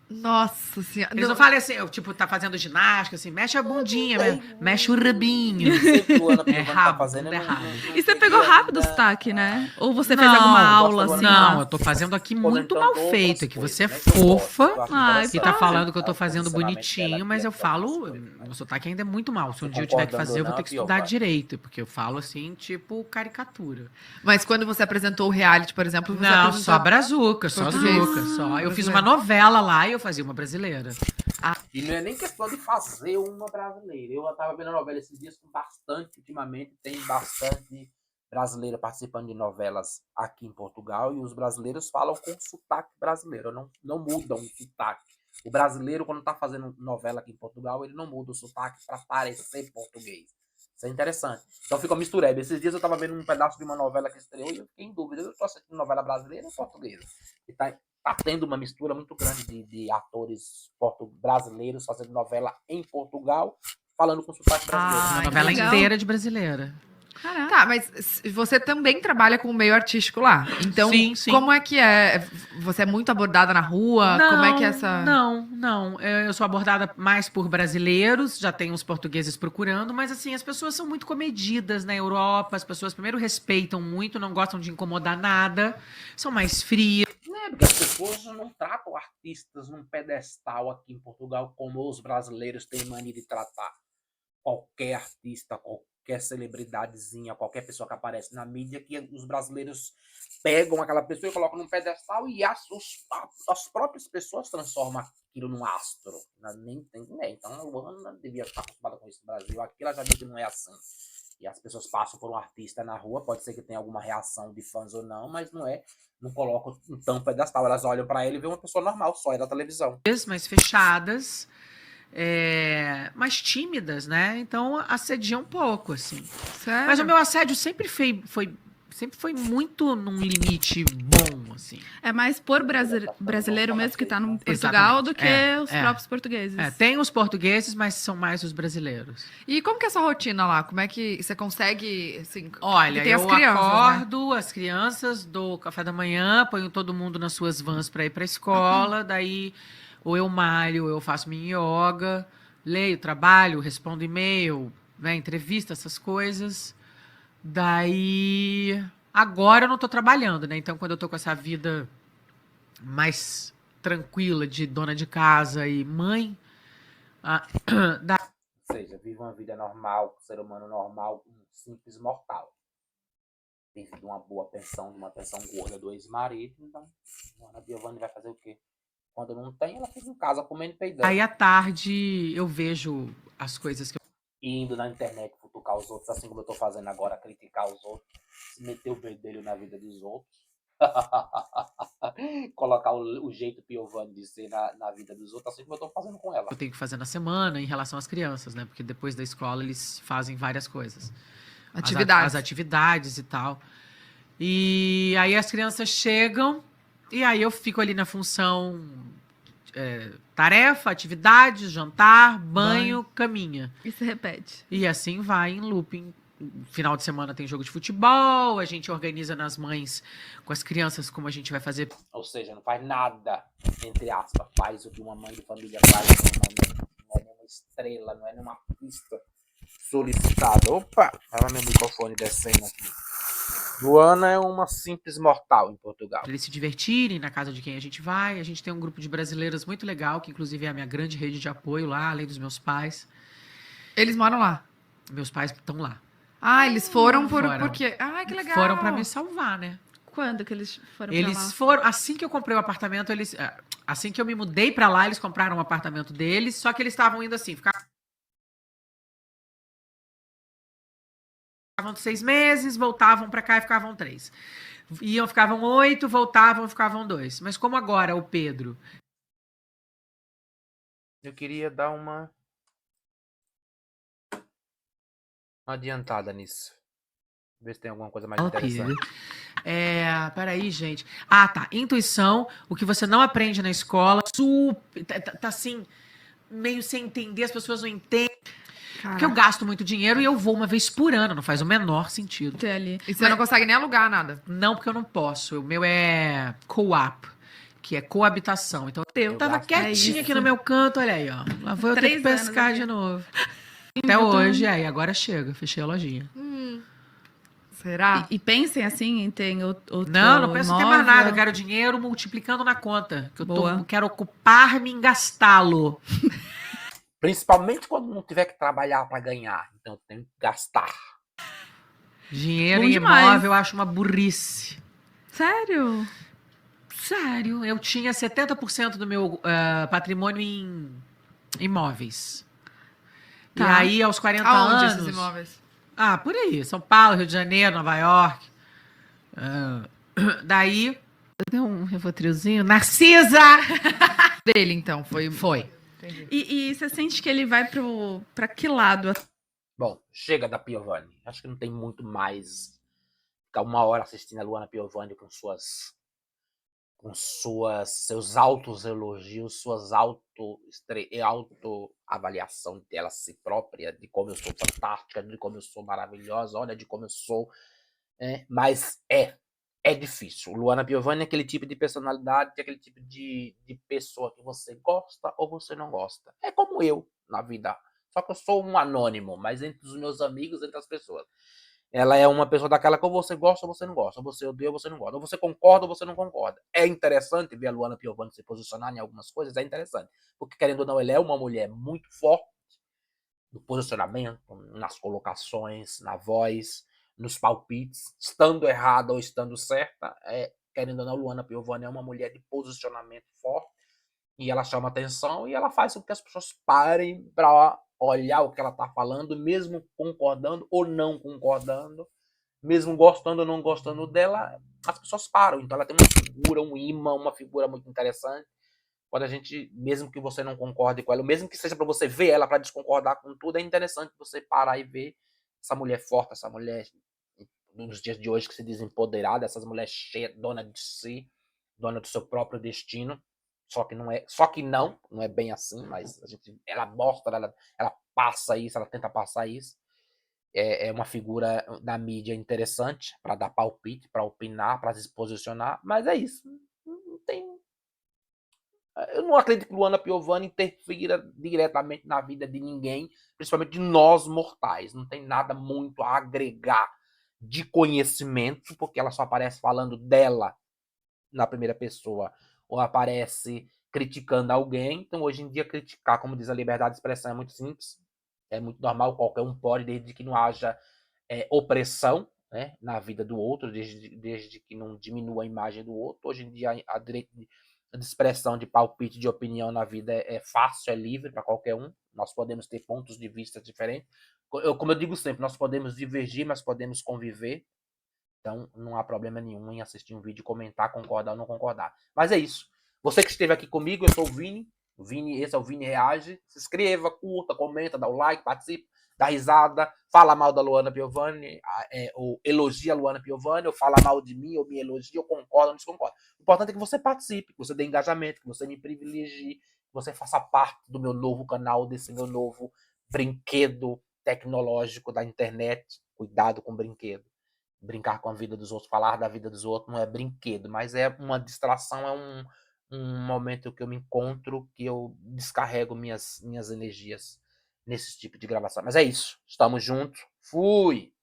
Nossa senhora. Eles não falam assim, eu, tipo, tá fazendo ginástica, assim, mexe a bundinha, mexe o rabinho. É rabo, fazendo, é rabo. E você pegou rápido o sotaque, né? Ou você fez alguma aula, assim? Não, lá? eu tô fazendo aqui Comentando muito mal outras feito. É que coisas, você é né, que eu fofa gosto, eu acho Ai, e tá interessante. falando que eu tô O fazendo funcionamento bonitinho, dela, mas eu que é falo, essas coisas, né? meu sotaque ainda é muito mal. Se um Você dia eu tiver que concordando fazer, eu ou vou ter não, que pior, estudar vai. direito, porque eu falo assim, tipo, caricatura. Mas quando você apresentou o reality, por exemplo, você Não, apresentou... só brazuca, só Português. zuca, só. Eu fiz Brasileiro. uma novela lá e eu fazia uma brasileira. E não é nem questão de fazer uma brasileira. Eu tava vendo a novela esses dias com bastante, ultimamente, tem bastante brasileira participando de novelas aqui em Portugal e os brasileiros falam com sotaque brasileiro, não mudam o sotaque. O brasileiro, quando tá fazendo novela aqui em Portugal, ele não muda o sotaque para parecer português. Isso é interessante. Então fica mistureba. Esses dias eu tava vendo um pedaço de uma novela que estreou e eu fiquei em dúvida. Eu tô assistindo novela brasileira ou portuguesa? E tá tendo uma mistura muito grande de atores brasileiros fazendo novela em Portugal, falando com sotaque brasileiro. Uma Ai, novela legal. inteira de brasileira. Caraca. Tá, mas você também trabalha com o meio artístico lá. Então, Sim, sim. como é que é? Você é muito abordada na rua? Como é que é essa... Não. Eu sou abordada mais por brasileiros, já tem uns portugueses procurando, mas assim, as pessoas são muito comedidas na Europa, as pessoas primeiro respeitam muito, não gostam de incomodar nada, são mais frias. Porque as pessoas não tratam artistas num pedestal aqui em Portugal como os brasileiros têm mania de tratar qualquer artista, qualquer celebridadezinha, qualquer pessoa que aparece na mídia, que os brasileiros pegam aquela pessoa e colocam num pedestal e as próprias pessoas transformam aquilo num astro. Nem tem, né? Então a Luana devia estar acostumada com isso no Brasil. Aqui ela já viu que não é assim. E as pessoas passam por um artista na rua, pode ser que tenha alguma reação de fãs ou não, mas não colocam um tão pedestal. Elas olham pra ele e vê uma pessoa normal, só é da televisão. Mais fechadas, mais tímidas, né? Então assedia um pouco, assim. Sério? Mas o meu assédio sempre foi sempre foi muito num limite bom, assim. É mais por brasileiro mesmo que tá no Portugal Exatamente. do que os próprios portugueses. Tem os portugueses, mas são mais os brasileiros. E como que é a sua rotina lá? Como é que você consegue, assim... Olha, tem as eu crianças, né? acordo as crianças, dou café da manhã, ponho todo mundo nas suas vans para ir para a escola, daí ou eu malho, ou eu faço minha yoga, leio, trabalho, respondo e-mail, né, entrevista, essas coisas. Daí, agora eu não tô trabalhando, né? Então, quando eu tô com essa vida mais tranquila de dona de casa e mãe, Ou seja, vive uma vida normal, ser humano normal, um simples mortal. Vive de uma boa pensão, de uma pensão gorda do ex-marido. Então, a Piovani vai fazer o quê? Quando não tem, ela fica em casa comendo e peidando. aí à tarde eu vejo as coisas que eu... E indo na internet futucar os outros, assim como eu tô fazendo agora, criticar os outros, se meter o bedelho na vida dos outros. Colocar o jeito Piovani de ser na vida dos outros, assim como eu tô fazendo com ela. tenho que fazer na semana em relação às crianças, né? Porque depois da escola eles fazem várias coisas. Atividades. As atividades e tal. E aí as crianças chegam e aí eu fico ali na função tarefa, atividades, jantar, banho, caminha. E se repete. E assim vai em looping. Final de semana tem jogo de futebol, a gente organiza nas mães com as crianças como a gente vai fazer. Ou seja, não faz nada, entre aspas, faz o que uma mãe de família faz normalmente. Não é nenhuma estrela, não é nenhuma pista solicitada. Opa, olha meu microfone descendo aqui. Luana é uma simples mortal em Portugal. Pra eles se divertirem na casa de quem a gente vai. A gente tem um grupo de brasileiras muito legal, que inclusive é a minha grande rede de apoio lá, além dos meus pais. Eles moram lá. Meus pais estão lá. Ah, eles foram Foram. porque... Ai, que legal. Foram pra me salvar, né? Quando que eles foram pra Eles lá? foram, assim que eu comprei o apartamento, assim que eu me mudei pra lá, eles compraram um apartamento deles, só que eles estavam indo assim, ficavam 6 meses, voltavam pra cá e ficavam 3. Iam, ficavam 8, voltavam, ficavam 2. Mas como agora o Pedro... Eu queria dar uma adiantada nisso. Ver se tem alguma coisa mais interessante. Peraí, gente. Ah, tá. Intuição, o que você não aprende na escola, super. Tá assim, meio sem entender, as pessoas não entendem. Porque eu gasto muito dinheiro e eu vou uma vez por ano, não faz o menor sentido. Ali. E você não consegue nem alugar nada. Não, porque eu não posso. O meu é co-op, que é coabitação. Então eu tava gasto quietinha aqui no meu canto, olha aí, ó. Lá vou eu ter que 3 anos pescar aqui. de novo. Até hoje, aí agora chega, fechei a lojinha. Será? E pensem assim em ter outro Não penso em ter mais imóvel. nada. Eu quero dinheiro multiplicando na conta. Que eu Boa. quero ocupar-me em gastá-lo. Principalmente quando não tiver que trabalhar para ganhar. Então eu tenho que gastar. Dinheiro Bom em demais. imóvel eu acho uma burrice. Sério? Sério, eu tinha 70% do meu patrimônio em imóveis. E Tá. aí, aos 40 Aonde anos... esses imóveis? Ah, por aí. São Paulo, Rio de Janeiro, Nova York. Daí, deu um revotrilzinho. Narcisa! Dele, então. Foi. Foi. Entendi. E você sente que ele vai pra que lado? Bom, chega da Piovani. Acho que não tem muito mais. Ficar 1 hora assistindo a Luana Piovani com seus altos elogios, suas autoavaliação dela si própria, de como eu sou fantástica, de como eu sou maravilhosa, olha de como eu sou. Mas é difícil. Luana Piovani é aquele tipo de personalidade, é aquele tipo de pessoa que você gosta ou você não gosta. É como eu na vida. Só que eu sou um anônimo, mas entre os meus amigos, entre as pessoas. Ela é uma pessoa daquela que ou você gosta ou você não gosta, ou você odeia ou você não gosta, ou você concorda ou você não concorda. É interessante ver a Luana Piovani se posicionar em algumas coisas, é interessante. Porque, querendo ou não, ela é uma mulher muito forte no posicionamento, nas colocações, na voz, nos palpites, estando errada ou estando certa. Querendo ou não, Luana Piovani é uma mulher de posicionamento forte e ela chama atenção e ela faz com que as pessoas parem para olhar o que ela está falando, mesmo concordando ou não concordando, mesmo gostando ou não gostando dela, as pessoas param. Então ela tem uma figura, um imã, uma figura muito interessante. Quando a gente, mesmo que você não concorde com ela, mesmo que seja para você ver ela para desconcordar com tudo, é interessante você parar e ver essa mulher forte, essa mulher nos dias de hoje que se diz empoderada, essas mulheres cheias, dona de si, dona do seu próprio destino. Só que não é bem assim, mas ela mostra, ela passa isso, ela tenta passar isso. É uma figura da mídia interessante para dar palpite, para opinar, para se posicionar, mas é isso. Não tem. Eu não acredito que Luana Piovani interfira diretamente na vida de ninguém, principalmente de nós mortais. Não tem nada muito a agregar de conhecimento, porque ela só aparece falando dela na primeira pessoa ou aparece criticando alguém. Então, hoje em dia, criticar, como diz a liberdade de expressão, é muito simples, é muito normal, qualquer um pode, desde que não haja opressão, né, na vida do outro, desde que não diminua a imagem do outro. Hoje em dia, a direito de expressão, de palpite, de opinião na vida é fácil, é livre para qualquer um. Nós podemos ter pontos de vista diferentes. Como eu digo sempre, nós podemos divergir, mas podemos conviver. Então, não há problema nenhum em assistir um vídeo, comentar, concordar ou não concordar. Mas é isso. Você que esteve aqui comigo, eu sou o Vini. Esse é o Vini Reage. Se inscreva, curta, comenta, dá o like, participe, dá risada, fala mal da Luana Piovani, ou elogia a Luana Piovani, ou fala mal de mim, ou me elogia, ou concorda ou não desconcorda. O importante é que você participe, que você dê engajamento, que você me privilegie, que você faça parte do meu novo canal, desse meu novo brinquedo tecnológico da internet. Cuidado com o brinquedo. Brincar com a vida dos outros, falar da vida dos outros não é brinquedo, mas é uma distração, é um momento que eu me encontro, que eu descarrego minhas energias nesse tipo de gravação. Mas é isso, estamos juntos, fui!